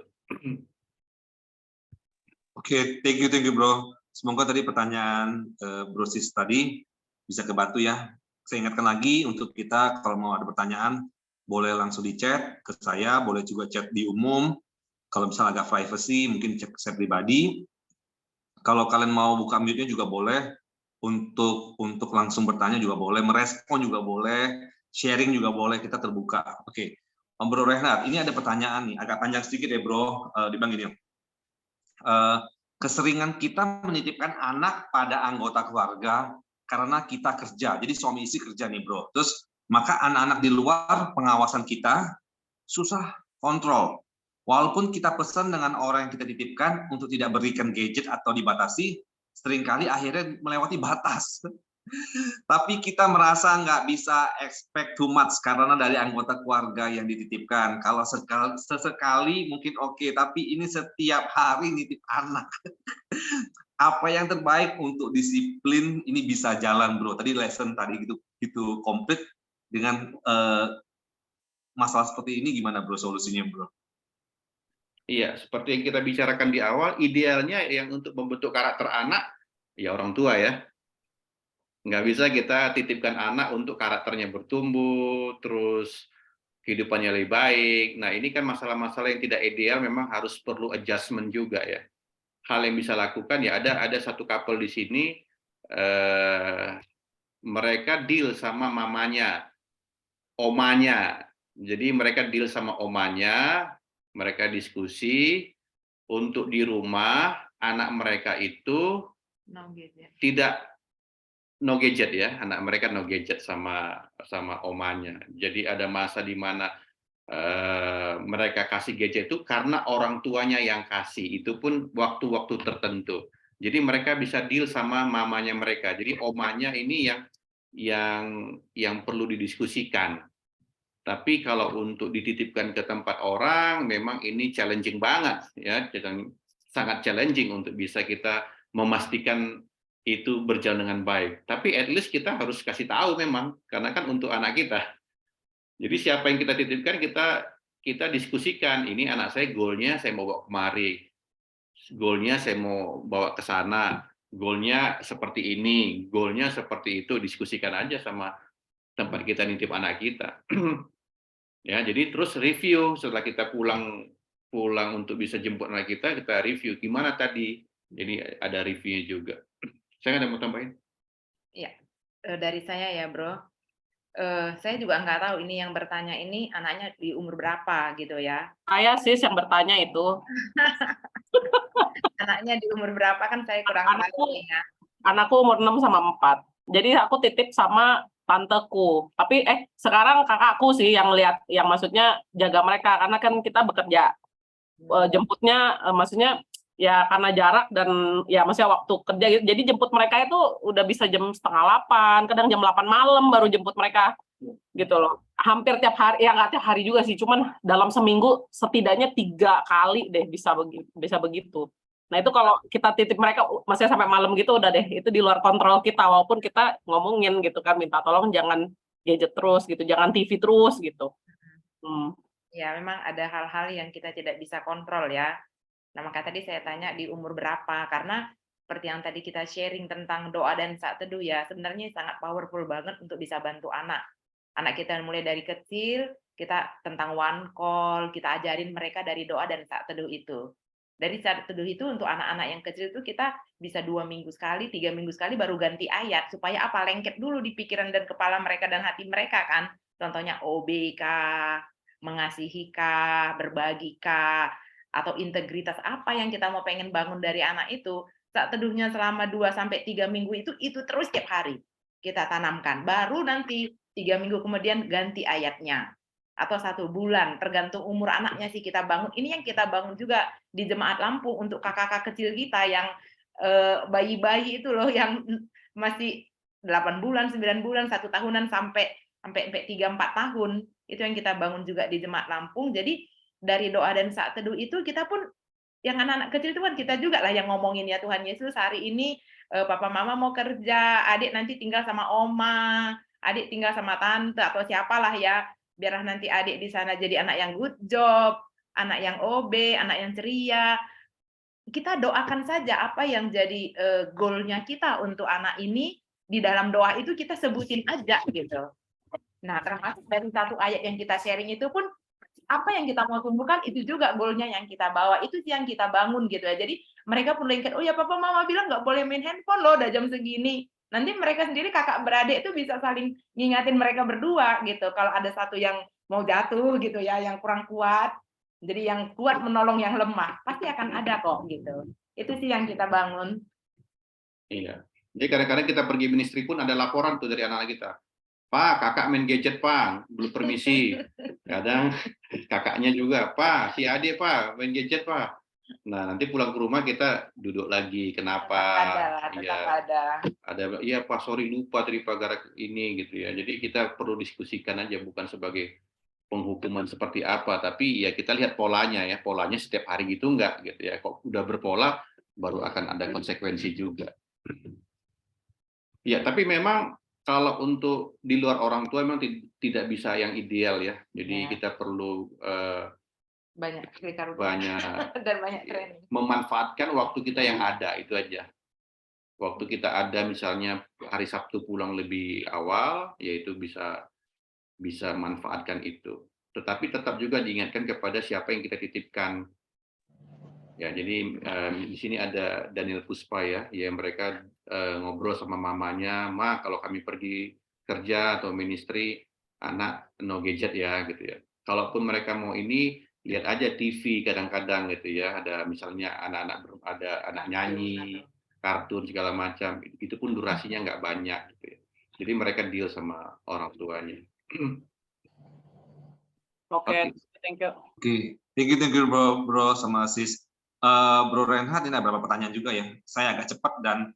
Oke, thank you bro. Semoga tadi pertanyaan Bro Sis tadi bisa kebantu ya. Saya ingatkan lagi untuk kita kalau mau ada pertanyaan, boleh langsung di chat ke saya, boleh juga chat di umum. Kalau misalnya agak privacy, mungkin chat ke saya pribadi. Kalau kalian mau buka mute-nya juga boleh, untuk langsung bertanya juga boleh, merespon juga boleh, sharing juga boleh, kita terbuka. Oke, Bro Rehnard, ini ada pertanyaan nih, agak panjang sedikit ya Bro, di Bang ini. Keseringan kita menitipkan anak pada anggota keluarga karena kita kerja, jadi suami istri kerja nih Bro. Terus maka anak-anak di luar pengawasan kita susah kontrol. Walaupun kita pesan dengan orang yang kita titipkan untuk tidak berikan gadget atau dibatasi, seringkali akhirnya melewati batas. Tapi kita merasa nggak bisa expect too much karena dari anggota keluarga yang dititipkan. Kalau sesekali mungkin oke, tapi ini setiap hari nitip anak. Apa yang terbaik untuk disiplin ini bisa jalan Bro? Tadi lesson tadi gitu komplit dengan masalah seperti ini gimana Bro solusinya Bro? Iya, seperti yang kita bicarakan di awal, idealnya yang untuk membentuk karakter anak, ya orang tua ya. Nggak bisa kita titipkan anak untuk karakternya bertumbuh, terus kehidupannya lebih baik. Nah, ini kan masalah-masalah yang tidak ideal, memang harus perlu adjustment juga ya. Hal yang bisa lakukan ya ada satu couple di sini, mereka deal sama mamanya, omanya. Jadi mereka deal sama omanya, mereka diskusi untuk di rumah anak mereka itu tidak no gadget ya, anak mereka no gadget sama omanya. Jadi ada masa di mana mereka kasih gadget itu karena orang tuanya yang kasih, itu pun waktu-waktu tertentu. Jadi mereka bisa deal sama mamanya mereka. Jadi omanya ini yang perlu didiskusikan. Tapi kalau untuk dititipkan ke tempat orang, memang ini challenging banget ya, sangat challenging untuk bisa kita memastikan itu berjalan dengan baik. Tapi at least kita harus kasih tahu memang, karena kan untuk anak kita. Jadi siapa yang kita titipkan, kita diskusikan, ini anak saya goalnya saya mau bawa kemari, goalnya saya mau bawa ke sana, goalnya seperti ini, goalnya seperti itu, diskusikan aja sama tempat kita nitip anak kita. Ya, jadi terus review setelah kita pulang untuk bisa jemput anak kita review gimana tadi. Jadi ada reviewnya juga. Saya ada mau tambahin? Ya, dari saya ya Bro. Saya juga nggak tahu ini yang bertanya ini anaknya di umur berapa gitu ya. Saya sis yang bertanya itu. Anaknya di umur berapa kan saya kurang tahu ya. Anakku umur 6 sama 4. Jadi aku titip sama tanteku. Tapi sekarang kakakku sih yang lihat, yang maksudnya jaga mereka karena kan kita bekerja. Jemputnya maksudnya ya karena jarak dan ya maksudnya waktu kerja gitu. Jadi jemput mereka itu udah bisa jam 7:30, kadang jam 8 malam baru jemput mereka gitu loh. Hampir tiap hari, ya nggak tiap hari juga sih, cuman dalam seminggu setidaknya 3 kali deh bisa begitu. Nah itu kalau kita titip mereka maksudnya sampai malam gitu udah deh, itu di luar kontrol kita, walaupun kita ngomongin gitu kan, minta tolong jangan gadget terus gitu, jangan TV terus gitu. Ya memang ada hal-hal yang kita tidak bisa kontrol ya. Nah maka tadi saya tanya di umur berapa, karena seperti yang tadi kita sharing tentang doa dan saat teduh ya, sebenarnya sangat powerful banget untuk bisa bantu anak. Anak kita mulai dari kecil, kita tentang one call, kita ajarin mereka dari doa dan saat teduh itu. Dari saat teduh itu untuk anak-anak yang kecil itu kita bisa 2 minggu sekali, 3 minggu sekali baru ganti ayat, supaya apa, lengket dulu di pikiran dan kepala mereka dan hati mereka kan. Contohnya OBK, mengasihikah, berbagikah, atau integritas apa yang kita mau pengen bangun dari anak itu. Saat teduhnya selama 2-3 minggu itu terus tiap hari kita tanamkan. Baru nanti 3 minggu kemudian ganti ayatnya. Atau 1 bulan, tergantung umur anaknya sih kita bangun. Ini yang kita bangun juga di Jemaat Lampung untuk kakak-kakak kecil kita yang bayi-bayi itu loh, yang masih 8 bulan, 9 bulan, 1 tahunan sampai 3-4 tahun. Itu yang kita bangun juga di Jemaat Lampung. Jadi dari doa dan saat teduh itu kita pun, yang anak-anak kecil itu kan kita juga lah yang ngomongin ya, Tuhan Yesus hari ini papa mama mau kerja, adik nanti tinggal sama oma, adik tinggal sama tante atau siapalah ya, biarlah nanti adik di sana jadi anak yang good job, anak yang OB, anak yang ceria. Kita doakan saja apa yang jadi goal-nya kita untuk anak ini, di dalam doa itu kita sebutin aja gitu. Nah, termasuk dari 1 ayat yang kita sharing itu pun, apa yang kita mau tumbuhkan itu juga goal-nya yang kita bawa, itu sih yang kita bangun gitu ya. Jadi mereka pun lengket, oh ya papa mama bilang nggak boleh main handphone loh udah jam segini. Nanti mereka sendiri kakak beradik itu bisa saling ngingatin mereka berdua gitu. Kalau ada satu yang mau jatuh gitu ya, yang kurang kuat, jadi yang kuat menolong yang lemah, pasti akan ada kok gitu. Itu sih yang kita bangun. Iya. Jadi kadang-kadang kita pergi ministry pun ada laporan tuh dari anak kita. Pak, kakak main gadget, Pak, belum permisi. Kadang kakaknya juga, Pak, si adik, Pak, main gadget, Pak. Nah, nanti pulang ke rumah kita duduk lagi, kenapa? Tetap ada. Iya, Pak, sorry lupa tadi Pak gara ini gitu ya. Jadi kita perlu diskusikan aja, bukan sebagai penghukuman seperti apa, tapi ya kita lihat polanya ya, polanya setiap hari gitu enggak gitu ya. Kok udah berpola baru akan ada konsekuensi juga. Ya, tapi memang kalau untuk di luar orang tua memang tidak bisa yang ideal ya. Jadi kita perlu banyak dan banyak training. Memanfaatkan waktu kita yang ada, itu aja. Waktu kita ada misalnya hari Sabtu pulang lebih awal, yaitu bisa manfaatkan itu. Tetapi tetap juga diingatkan kepada siapa yang kita titipkan. Ya, jadi di sini ada Daniel Puspa ya, mereka ngobrol sama mamanya, Ma kalau kami pergi kerja atau ministry, anak no gadget ya gitu ya. Kalaupun mereka mau ini, lihat aja TV kadang-kadang gitu ya, ada misalnya ada anak nyanyi, kartun segala macam, itu pun durasinya nggak banyak gitu ya. Jadi mereka deal sama orang tuanya. Oke, thank you. Oke, thank you bro sama sis. Bro Reinhard, ini ada beberapa pertanyaan juga ya. Saya agak cepat dan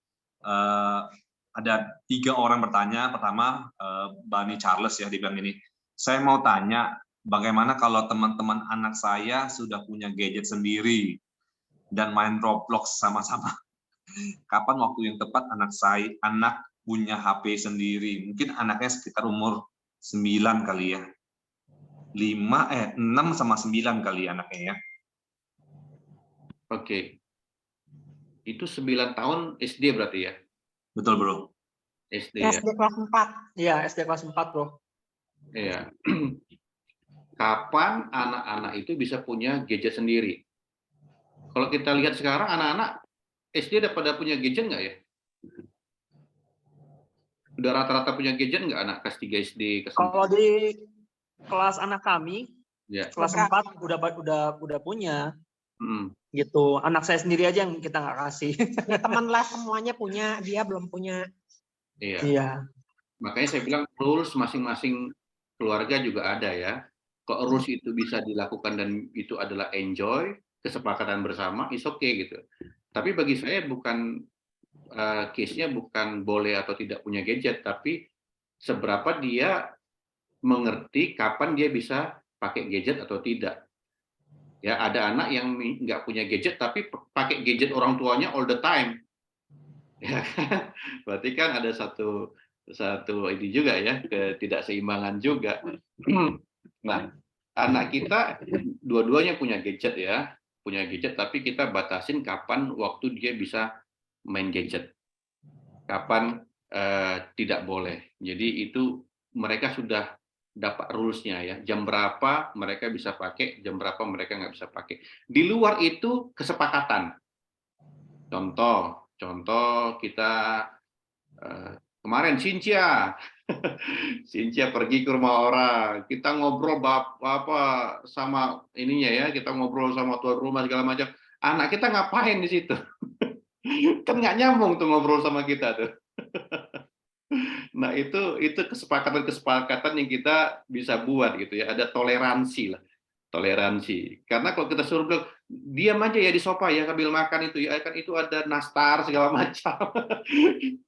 ada 3 orang bertanya. Pertama, Bani Charles ya, dibilang ini. Saya mau tanya, bagaimana kalau teman-teman anak saya sudah punya gadget sendiri dan main Roblox sama-sama? Kapan waktu yang tepat anak punya HP sendiri? Mungkin anaknya sekitar umur 9 kali ya. 6 sama 9 kali anaknya ya. Oke. Itu 9 tahun SD berarti ya? Betul, Bro. SD kelas 4. Iya, SD kelas 4, Bro. Iya. Kapan anak-anak itu bisa punya gadget sendiri? Kalau kita lihat sekarang anak-anak SD udah pada punya gadget nggak ya? Udah rata-rata punya gadget nggak anak kelas 3 SD, kelas 4? Kalau di kelas anak kami, Ya. kelas 4 udah punya. Hmm. Gitu. Anak saya sendiri aja yang kita nggak kasih. Ya, teman les semuanya punya, dia belum punya. Iya. Iya. Makanya saya bilang rules masing-masing keluarga juga ada ya. Kok rules itu bisa dilakukan dan itu adalah enjoy, kesepakatan bersama, is okay gitu. Tapi bagi saya bukan case-nya bukan boleh atau tidak punya gadget, tapi seberapa dia mengerti kapan dia bisa pakai gadget atau tidak. Ya, ada anak yang nggak punya gadget tapi pakai gadget orang tuanya all the time. Ya kan? Berarti kan ada satu ini juga ya, ketidakseimbangan juga. Nah, anak kita dua-duanya punya gadget ya, tapi kita batasin kapan waktu dia bisa main gadget, kapan tidak boleh. Jadi itu mereka sudah dapat rules-nya ya, jam berapa mereka bisa pakai, jam berapa mereka nggak bisa pakai. Di luar itu kesepakatan. Contoh kita kemarin Cynthia pergi ke rumah orang, kita ngobrol sama ininya ya, kita ngobrol sama tuan rumah segala macam. Anak kita ngapain di situ? Kan nggak nyambung tuh ngobrol sama kita tuh. Nah itu kesepakatan yang kita bisa buat gitu ya, ada toleransi lah, karena kalau kita suruh bilang diam aja ya di sofa ya sambil makan itu ya kan itu ada nastar segala macam.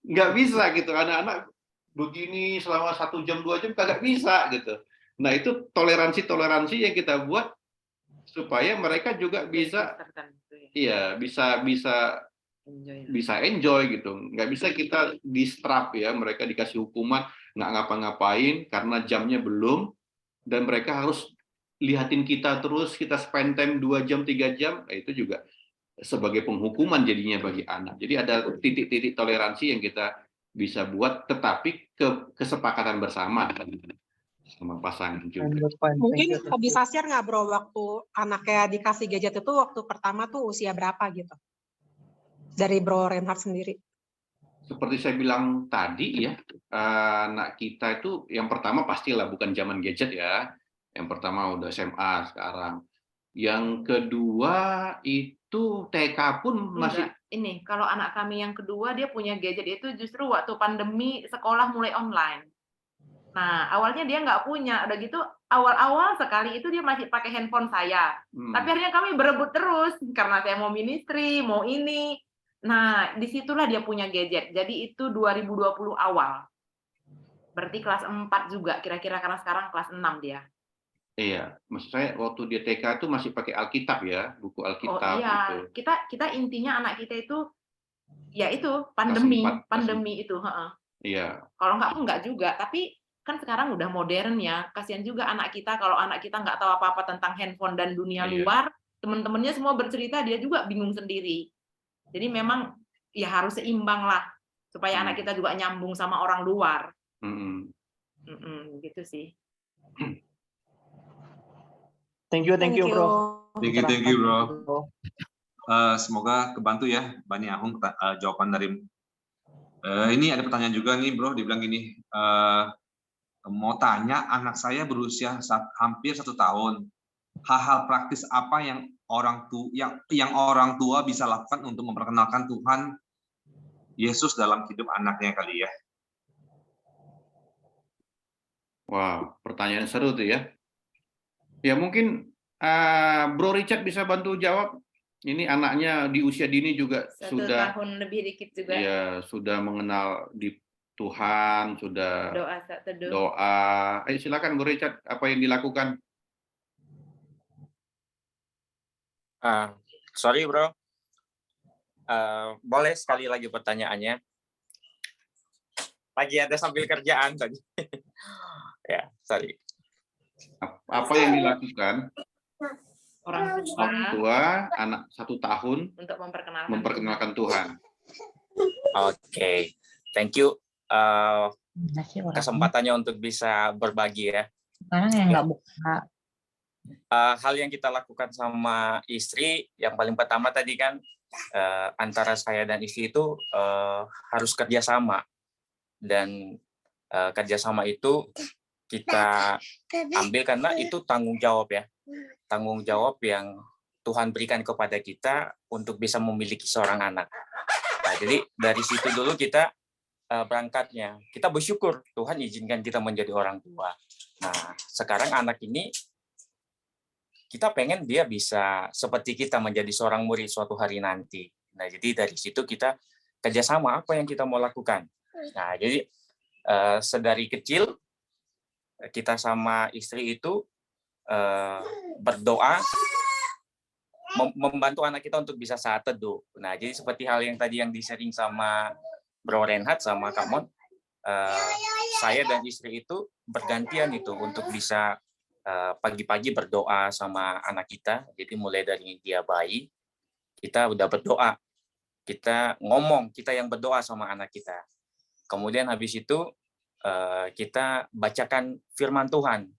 Nggak bisa gitu, anak-anak begini selama 1 jam 2 jam kagak bisa gitu. Nah itu toleransi yang kita buat supaya mereka juga bisa bisa enjoy gitu. Nggak bisa kita distrap ya, mereka dikasih hukuman nggak ngapa-ngapain karena jamnya belum, dan mereka harus lihatin kita terus, kita spend time 2 jam 3 jam, itu juga sebagai penghukuman jadinya bagi anak. Jadi ada titik-titik toleransi yang kita bisa buat, tetapi kesepakatan bersama sama pasangan juga. Mungkin bisa share nggak bro, waktu anaknya dikasih gadget itu waktu pertama tuh usia berapa gitu? Dari Bro Reinhard sendiri. Seperti saya bilang tadi ya, anak kita itu yang pertama pastilah bukan zaman gadget ya. Yang pertama udah SMA sekarang. Yang kedua itu TK pun masih. Ini kalau anak kami yang kedua dia punya gadget itu justru waktu pandemi sekolah mulai online. Nah awalnya dia nggak punya, udah gitu awal-awal sekali itu dia masih pakai handphone saya. Tapi akhirnya kami berebut terus karena saya mau ministry, mau ini. Nah, disitulah dia punya gadget. Jadi itu 2020 awal. Berarti kelas 4 juga, kira-kira karena sekarang kelas 6 dia. Iya, maksud saya waktu dia TK itu masih pakai Alkitab ya, buku Alkitab. Oh iya, gitu. kita intinya anak kita itu, ya itu, pandemi itu. Iya. Kalau enggak juga, tapi kan sekarang udah modern ya. Kasihan juga anak kita, kalau anak kita nggak tahu apa-apa tentang handphone dan dunia luar, teman-temannya semua bercerita, dia juga bingung sendiri. Jadi memang ya harus seimbang lah supaya anak kita juga nyambung sama orang luar. Gitu sih. Thank you bro. Thank you bro. Semoga kebantu ya Bani Ahung jawaban dari. Ini ada pertanyaan juga nih bro, dibilang gini, mau tanya anak saya berusia hampir 1 tahun. Hal-hal praktis apa yang orang tua bisa lakukan untuk memperkenalkan Tuhan Yesus dalam hidup anaknya kali ya? Wow, pertanyaan seru tuh ya. Ya mungkin Bro Richard bisa bantu jawab. Ini anaknya di usia dini juga 1 sudah tahun lebih dikit juga. Ya, sudah mengenal di Tuhan, sudah doa. Silakan Bro Richard, apa yang dilakukan? Sorry bro, boleh sekali lagi pertanyaannya? Lagi ada sambil kerjaan tadi. Ya, sorry. Apa yang dilakukan Orang tua anak 1 tahun untuk memperkenalkan Tuhan? Oke, thank you kesempatannya untuk bisa berbagi ya. Hal yang kita lakukan sama istri, yang paling pertama tadi kan antara saya dan istri itu harus kerjasama. dan kerjasama itu kita ambil karena itu tanggung jawab ya, tanggung jawab yang Tuhan berikan kepada kita untuk bisa memiliki seorang anak. Nah, jadi dari situ dulu kita berangkatnya. Kita bersyukur Tuhan izinkan kita menjadi orang tua. Nah, sekarang anak ini kita pengen dia bisa seperti kita menjadi seorang murid suatu hari nanti. Nah, jadi dari situ kita kerjasama apa yang kita mau lakukan. Nah, jadi sedari kecil kita sama istri itu berdoa membantu anak kita untuk bisa saat teduh. Nah, jadi seperti hal yang tadi yang di-sharing sama Bro Renhat sama Kak Mon, saya dan istri itu bergantian itu untuk bisa pagi-pagi berdoa sama anak kita. Jadi mulai dari dia bayi, kita udah berdoa. Kita ngomong, kita yang berdoa sama anak kita. Kemudian habis itu kita bacakan firman Tuhan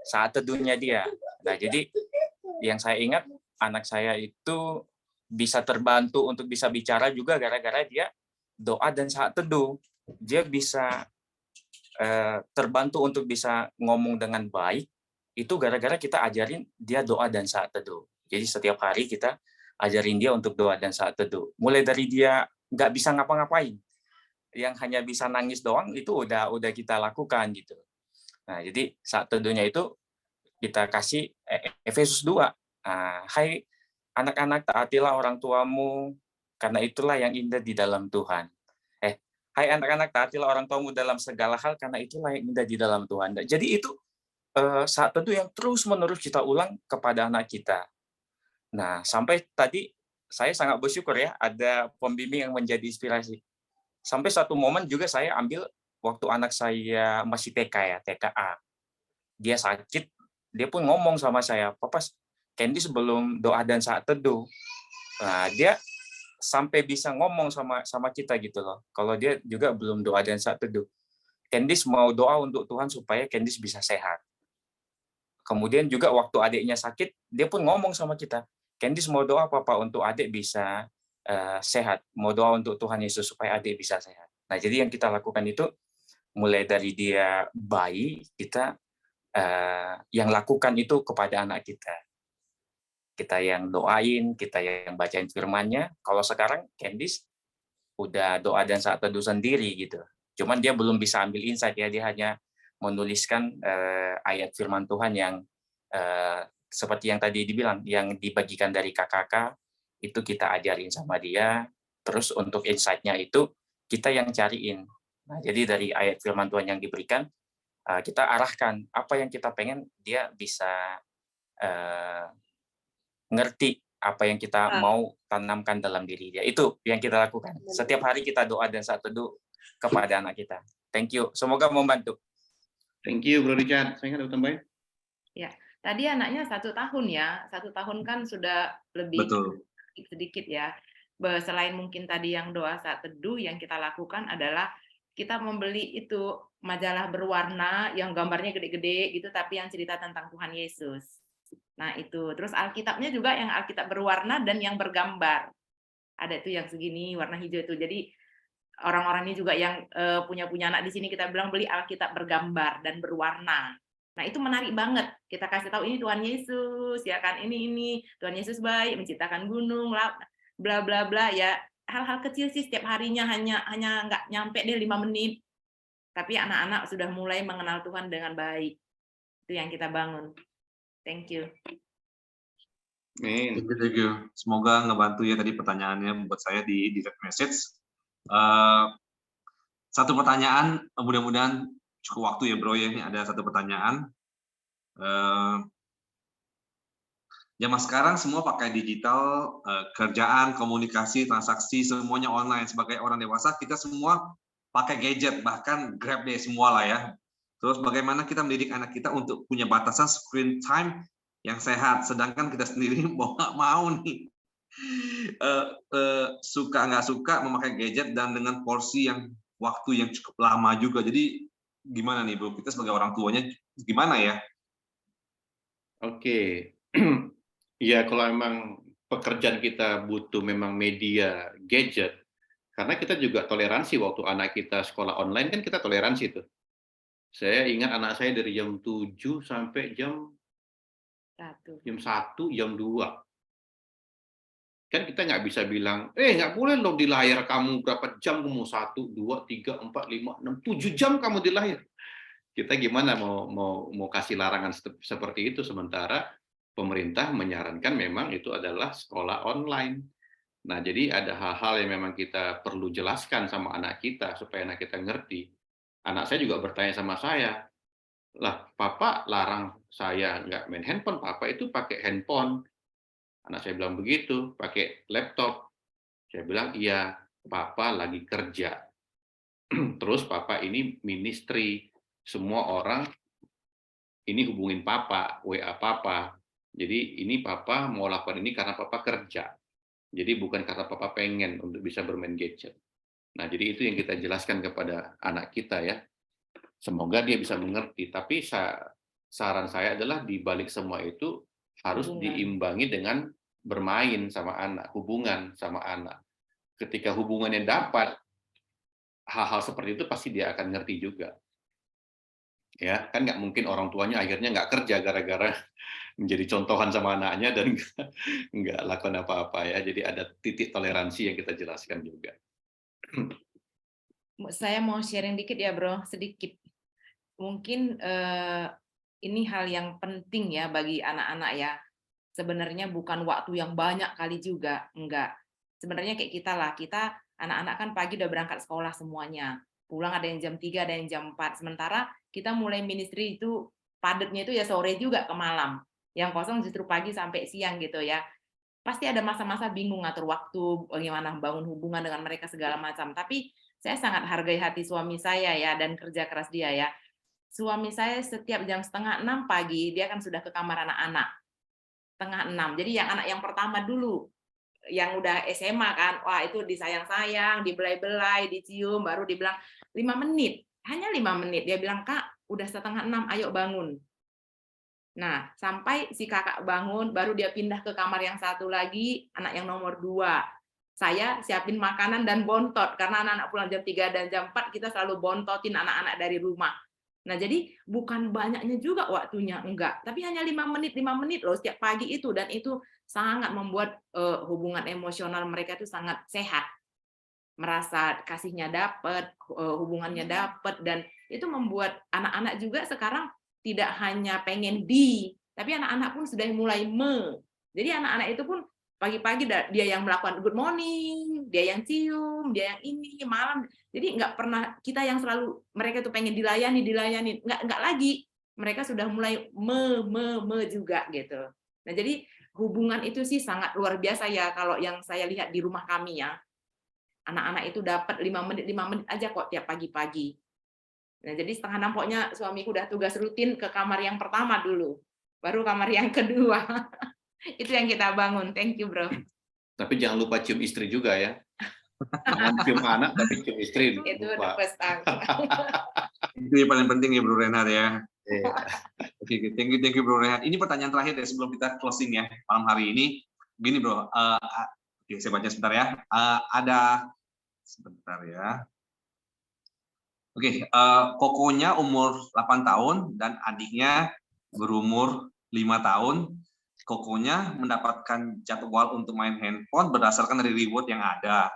saat teduhnya dia. Nah, jadi yang saya ingat anak saya itu bisa terbantu untuk bisa bicara juga gara-gara dia doa dan saat teduh. Dia bisa terbantu untuk bisa ngomong dengan baik itu gara-gara kita ajarin dia doa dan saat teduh. Jadi setiap hari kita ajarin dia untuk doa dan saat teduh. Mulai dari dia nggak bisa ngapa-ngapain, yang hanya bisa nangis doang itu udah kita lakukan gitu. Nah, jadi saat teduhnya itu kita kasih Efesus 2. Hai anak-anak, taatilah orang tuamu karena itulah yang indah di dalam Tuhan. Hai anak-anak, taatilah orang tuamu dalam segala hal karena itulah yang indah di dalam Tuhan. Jadi itu saat teduh yang terus-menerus kita ulang kepada anak kita. Nah, sampai tadi saya sangat bersyukur ya ada pembimbing yang menjadi inspirasi. Sampai satu momen juga saya ambil waktu anak saya masih TK ya, TKA. Dia sakit, dia pun ngomong sama saya, "Papa, Candy sebelum doa dan saat teduh." Nah, dia sampai bisa ngomong sama kita gitu loh. Kalau dia juga belum doa dan saat teduh. Candice mau doa untuk Tuhan supaya Candice bisa sehat. Kemudian juga waktu adiknya sakit, dia pun ngomong sama kita, "Candice mau doa Papa untuk adik bisa sehat, mau doa untuk Tuhan Yesus supaya adik bisa sehat." Nah, jadi yang kita lakukan itu mulai dari dia bayi, kita yang lakukan itu kepada anak kita. Kita yang doain, kita yang bacain firman-Nya. Kalau sekarang Candice udah doa dan saat teduh sendiri gitu. Cuman dia belum bisa ambil insight ya, dia hanya menuliskan ayat firman Tuhan yang seperti yang tadi dibilang, yang dibagikan dari KKK, itu kita ajarin sama dia, terus untuk insight-nya itu kita yang cariin. Nah, jadi dari ayat firman Tuhan yang diberikan, kita arahkan apa yang kita pengen dia bisa ngerti apa yang kita mau tanamkan dalam diri dia. Itu yang kita lakukan. Setiap hari kita doa dan saat teduh kepada anak kita. Thank you. Semoga membantu. Thank you, Bro Richard. Saya nggak ada tambahin. Ya, tadi anaknya 1 tahun ya. 1 tahun kan sudah lebih sedikit ya. Selain mungkin tadi yang doa saat teduh, yang kita lakukan adalah kita membeli itu majalah berwarna yang gambarnya gede-gede gitu, tapi yang cerita tentang Tuhan Yesus. Nah itu, terus Alkitabnya juga yang Alkitab berwarna dan yang bergambar. Ada itu yang segini, warna hijau itu. Jadi orang-orang ini juga yang punya anak di sini kita bilang beli Alkitab bergambar dan berwarna. Nah itu menarik banget. Kita kasih tahu ini Tuhan Yesus, ya kan ini Tuhan Yesus baik, menciptakan gunung, bla bla bla ya. Hal-hal kecil sih setiap harinya hanya nggak nyampe deh 5 menit. Tapi anak-anak sudah mulai mengenal Tuhan dengan baik. Itu yang kita bangun. Thank you. Thank you. Semoga ngebantu ya tadi pertanyaannya buat saya di direct message. Satu pertanyaan, mudah-mudahan cukup waktu ya Bro ya. Ini ada satu pertanyaan. Zaman sekarang semua pakai digital, kerjaan, komunikasi, transaksi, semuanya online. Sebagai orang dewasa, kita semua pakai gadget, bahkan Grab deh semua lah ya. Terus bagaimana kita mendidik anak kita untuk punya batasan screen time yang sehat, sedangkan kita sendiri mau nggak mau nih, suka nggak suka memakai gadget dan dengan porsi yang waktu yang cukup lama juga. Jadi gimana nih Bro, kita sebagai orang tuanya gimana ya? Oke. Ya kalau memang pekerjaan kita butuh memang media gadget, Karena kita juga toleransi waktu anak kita sekolah online kan kita toleransi tuh. Saya ingat anak saya dari jam 7 sampai jam 1, jam 2. Kan kita nggak bisa bilang, nggak boleh loh di layar kamu berapa jam, kamu 1, 2, 3, 4, 5, 6, 7 jam kamu di layar. Kita gimana mau kasih larangan seperti itu, sementara pemerintah menyarankan memang itu adalah sekolah online. Nah, jadi ada hal-hal yang memang kita perlu jelaskan sama anak kita supaya anak kita ngerti. Anak saya juga bertanya sama saya, lah papa larang saya nggak main handphone, papa itu pakai handphone. Anak saya bilang begitu, pakai laptop. Saya bilang, iya, papa lagi kerja. Terus papa ini ministry. Semua orang ini hubungin papa, WA papa. Jadi ini papa mau lakukan ini karena papa kerja. Jadi bukan karena papa pengen untuk bisa bermain gadget. Nah, jadi itu yang kita jelaskan kepada anak kita ya. Semoga dia bisa mengerti. Tapi saran saya adalah di balik semua itu harus diimbangi dengan bermain sama anak, hubungan sama anak. Ketika hubungannya dapat, hal-hal seperti itu pasti dia akan ngerti juga. Ya, kan nggak mungkin orang tuanya akhirnya nggak kerja gara-gara menjadi contohan sama anaknya dan nggak lakukan apa-apa ya. Jadi ada titik toleransi yang kita jelaskan juga. Saya mau sharing dikit ya bro, sedikit. Mungkin ini hal yang penting ya bagi anak-anak ya. Sebenarnya bukan waktu yang banyak kali juga, enggak. Sebenarnya kayak kita lah, kita anak-anak kan pagi udah berangkat sekolah semuanya. Pulang ada yang jam 3, ada yang jam 4. Sementara kita mulai ministry itu padatnya itu ya sore juga ke malam. Yang kosong justru pagi sampai siang gitu ya. Pasti ada masa-masa bingung ngatur waktu, bagaimana bangun hubungan dengan mereka segala macam. Tapi saya sangat hargai hati suami saya ya dan kerja keras dia ya. Suami saya setiap jam 5:30 pagi dia kan sudah ke kamar anak-anak. 5:30. Jadi yang anak yang pertama dulu, yang udah SMA kan, wah itu disayang-sayang, dibelai-belai, dicium, baru dibilang 5 menit. Hanya 5 menit. Dia bilang, Kak, udah 5:30, ayo bangun. Nah, sampai si kakak bangun, baru dia pindah ke kamar yang satu lagi, anak yang nomor 2. Saya siapin makanan dan bontot, karena anak-anak pulang jam 3 dan jam 4, kita selalu bontotin anak-anak dari rumah. Nah, jadi bukan banyaknya juga waktunya, enggak. Tapi hanya 5 menit loh setiap pagi itu. Dan itu sangat membuat hubungan emosional mereka itu sangat sehat. Merasa kasihnya dapat, hubungannya dapat. Dan itu membuat anak-anak juga sekarang tidak hanya pengen tapi anak-anak pun sudah mulai Jadi anak-anak itu pun pagi-pagi dia yang melakukan good morning, dia yang cium, dia yang ini, malam. Jadi nggak pernah kita yang selalu mereka tuh pengen dilayani, nggak lagi. Mereka sudah mulai juga gitu. Nah, jadi hubungan itu sih sangat luar biasa ya kalau yang saya lihat di rumah kami ya. Anak-anak itu dapat 5 menit aja kok tiap pagi-pagi. Nah, jadi 5:30 pokoknya suamiku udah tugas rutin ke kamar yang pertama dulu. Baru kamar yang kedua. Itu yang kita bangun. Thank you, bro. Tapi jangan lupa cium istri juga ya. Jangan cium anak, tapi cium istri. Itu lupa. udah pesan. Itu yang paling penting ya, Bro Renhard ya. Oke, thank you, Bro Renhard. Ini pertanyaan terakhir ya sebelum kita closing ya malam hari ini. Gini, Bro. Oke, saya baca sebentar ya. Ada sebentar ya. Oke, kokonya umur 8 tahun dan adiknya berumur 5 tahun. Kokonya mendapatkan jadwal untuk main handphone berdasarkan dari reward yang ada.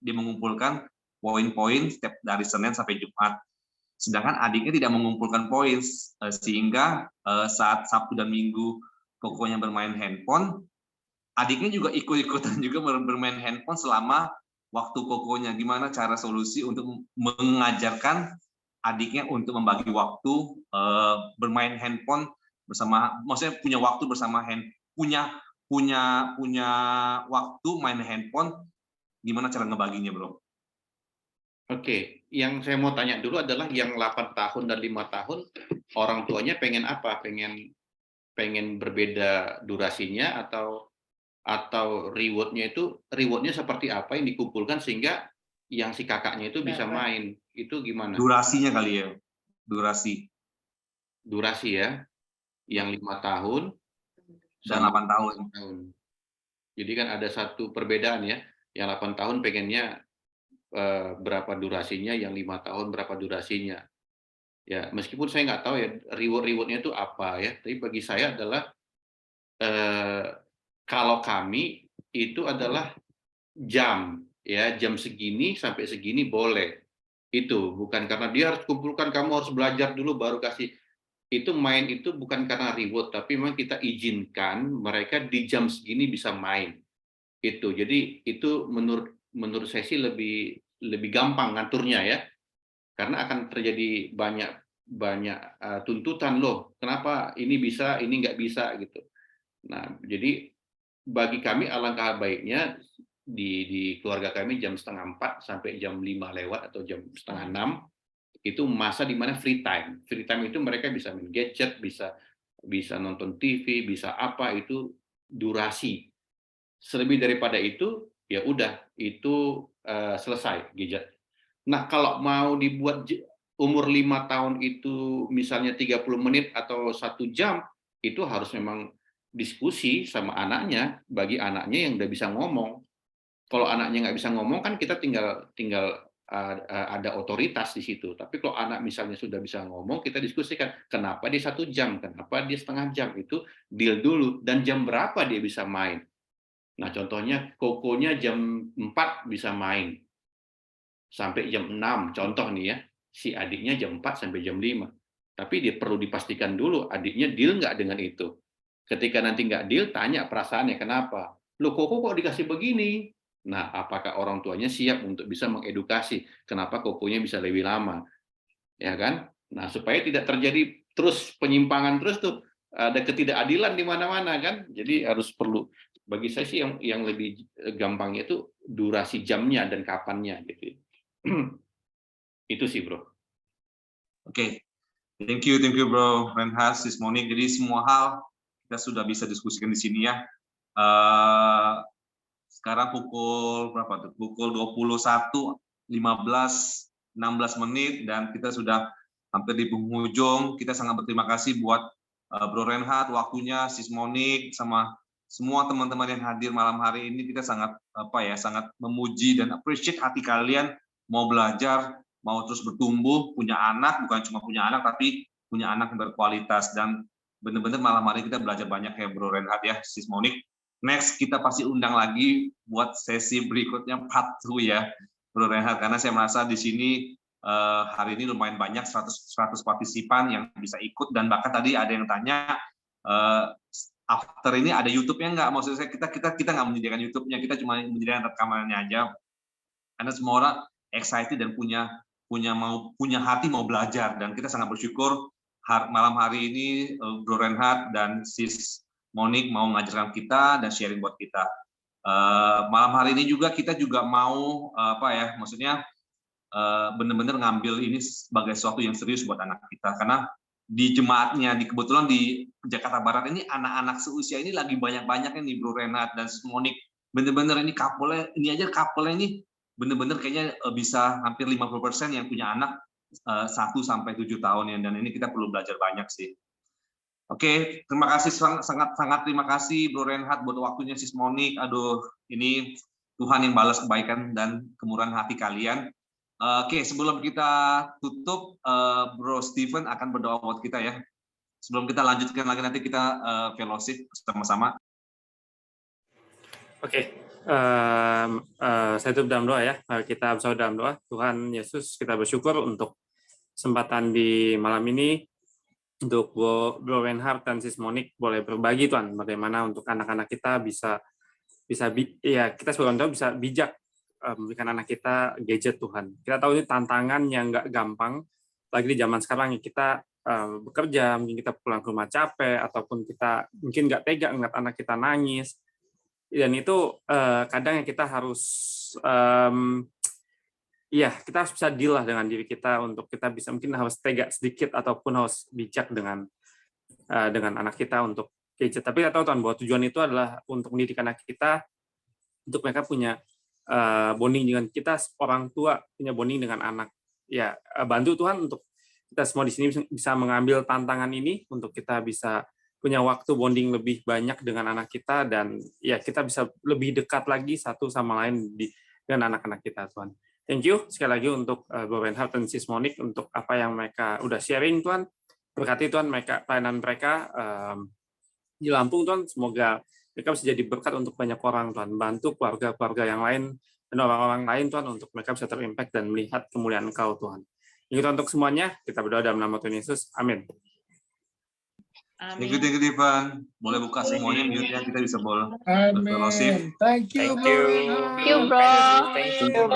Dia mengumpulkan poin-poin setiap dari Senin sampai Jumat. Sedangkan adiknya tidak mengumpulkan poin, sehingga saat Sabtu dan Minggu kokonya bermain handphone, adiknya juga ikut-ikutan juga bermain handphone selama waktu kokonya. Gimana cara solusi untuk mengajarkan adiknya untuk membagi waktu bermain handphone bersama, maksudnya punya waktu bersama punya waktu main handphone, gimana cara ngebaginya, Bro? Oke, yang saya mau tanya dulu adalah yang 8 tahun dan 5 tahun, orang tuanya pengen apa? Pengen berbeda durasinya atau rewardnya seperti apa yang dikumpulkan sehingga yang si kakaknya itu bisa main, itu gimana? Durasinya kali ya, durasi ya, yang 5 tahun dan 8 tahun. Jadi kan ada satu perbedaan ya, yang 8 tahun pengennya berapa durasinya, yang 5 tahun berapa durasinya. Ya, meskipun saya nggak tahu ya reward-nya itu apa ya, tapi bagi saya adalah kalau kami itu adalah jam, ya jam segini sampai segini boleh. Itu bukan karena dia harus kumpulkan, kamu harus belajar dulu baru kasih. Itu main itu bukan karena reward, tapi memang kita izinkan mereka di jam segini bisa main. Itu. Jadi itu menurut saya sih lebih gampang ngaturnya ya. Karena akan terjadi banyak tuntutan loh. Kenapa ini bisa, ini nggak bisa gitu. Nah, jadi bagi kami alangkah baiknya di keluarga kami jam 3:30 sampai jam 5 lewat atau jam 5:30 itu masa di mana free time. Free time itu mereka bisa main gadget, bisa nonton TV, bisa apa, itu durasi. Selebih daripada itu ya udah itu selesai gadget. Nah, kalau mau dibuat umur 5 tahun itu misalnya 30 menit atau 1 jam, itu harus memang diskusi sama anaknya, bagi anaknya yang udah bisa ngomong. Kalau anaknya nggak bisa ngomong kan kita tinggal ada otoritas di situ. Tapi kalau anak misalnya sudah bisa ngomong, kita diskusikan kenapa dia 1 jam, kenapa dia setengah jam, itu deal dulu. Dan jam berapa dia bisa main. Nah, contohnya kokonya jam 4 bisa main sampai jam 6, contoh nih ya, si adiknya jam 4 sampai jam 5. Tapi dia perlu dipastikan dulu adiknya deal nggak dengan itu. Ketika nanti nggak deal, tanya perasaannya kenapa. Loh, koko kok dikasih begini? Nah, apakah orang tuanya siap untuk bisa mengedukasi kenapa kokonya bisa lebih lama? Ya kan? Nah, supaya tidak terjadi terus penyimpangan terus tuh, ada ketidakadilan di mana-mana kan. Jadi harus perlu, bagi saya sih yang lebih gampangnya itu durasi jamnya dan kapannya gitu. Itu sih, Bro. Oke. Thank you Bro Reinhard, Sis Monik. Jadi semua hal kita sudah bisa diskusikan di sini ya. Sekarang pukul berapa tuh? Pukul 21.16 menit dan kita sudah hampir di penghujung. Kita sangat berterima kasih buat Bro Reinhard waktunya, Sis Monik, sama semua teman-teman yang hadir malam hari ini. Kita sangat sangat memuji dan appreciate hati kalian mau belajar, mau terus bertumbuh, punya anak, bukan cuma punya anak tapi punya anak yang berkualitas. Dan benar-benar malam hari kita belajar banyak ya Bro Reinhard ya, Sis Monik. Next kita pasti undang lagi buat sesi berikutnya part 2 ya Bro Reinhard, karena saya merasa di sini hari ini lumayan banyak 100 partisipan yang bisa ikut. Dan bahkan tadi ada yang tanya after ini ada YouTube-nya nggak? Maksud saya kita nggak menyediakan YouTube-nya, kita cuma menyediakan rekamannya aja. Karena semua orang excited dan punya hati mau belajar, dan kita sangat bersyukur malam hari ini Bro Reinhard dan Sis Monik mau mengajarkan kita dan sharing buat kita. Malam hari ini juga kita juga mau maksudnya benar-benar ngambil ini sebagai sesuatu yang serius buat anak kita, karena di jemaatnya kebetulan di Jakarta Barat ini anak-anak seusia ini lagi banyak-banyaknya nih Bro Reinhard dan Sis Monik. Bener-bener ini couple-nya ini bener-bener kayaknya bisa hampir 50% yang punya anak 1 sampai 7 tahun ya, dan ini kita perlu belajar banyak sih. Oke, terima kasih, sangat terima kasih Bro Reinhard buat waktunya, Sis Monik. Aduh, ini Tuhan yang balas kebaikan dan kemurahan hati kalian. Oke, sebelum kita tutup, Bro Steven akan berdoa buat kita ya. Sebelum kita lanjutkan lagi, nanti kita fellowship sama-sama. Oke, saya tutup dalam doa ya. Kita bersama dalam doa. Tuhan Yesus, kita bersyukur untuk kesempatan di malam ini, untuk Bro Reinhard dan Sis Monik boleh berbagi Tuhan, bagaimana untuk anak-anak kita bisa ya, kita sebagai orang tua bisa bijak memberikan anak kita gadget Tuhan. Kita tahu ini tantangan yang nggak gampang, lagi di zaman sekarang kita bekerja, mungkin kita pulang ke rumah capek, ataupun kita mungkin nggak tega ngeliat anak kita nangis, dan itu kadang yang kita harus kita harus bisa deal lah dengan diri kita, untuk kita bisa mungkin harus tega sedikit ataupun harus bijak dengan anak kita untuk gadget. Tapi kita tahu Tuhan bahwa tujuan itu adalah untuk mendidik anak kita, untuk mereka punya bonding dengan kita, orang tua punya bonding dengan anak. Ya, bantu Tuhan untuk kita semua di sini bisa mengambil tantangan ini, untuk kita bisa punya waktu bonding lebih banyak dengan anak kita, dan ya kita bisa lebih dekat lagi satu sama lain dengan anak-anak kita Tuhan. Thank you sekali lagi untuk Bro Reinhardt dan Sis Monik untuk apa yang mereka udah sharing, Tuhan. Berkati Tuhan mereka, pelayanan mereka di Lampung, Tuhan. Semoga mereka bisa jadi berkat untuk banyak orang, Tuhan. Bantu keluarga-keluarga yang lain dan orang-orang lain, Tuhan, untuk mereka bisa terimpact dan melihat kemuliaan Engkau, Tuhan. Ini untuk semuanya, kita berdoa dalam nama Tuhan Yesus. Amin. Thank you, Ivan. Boleh buka semuanya mute-nya, kita bisa boleh berfellowship. Amin. Thank you, bro. Thank you, bro. Thank you, bro.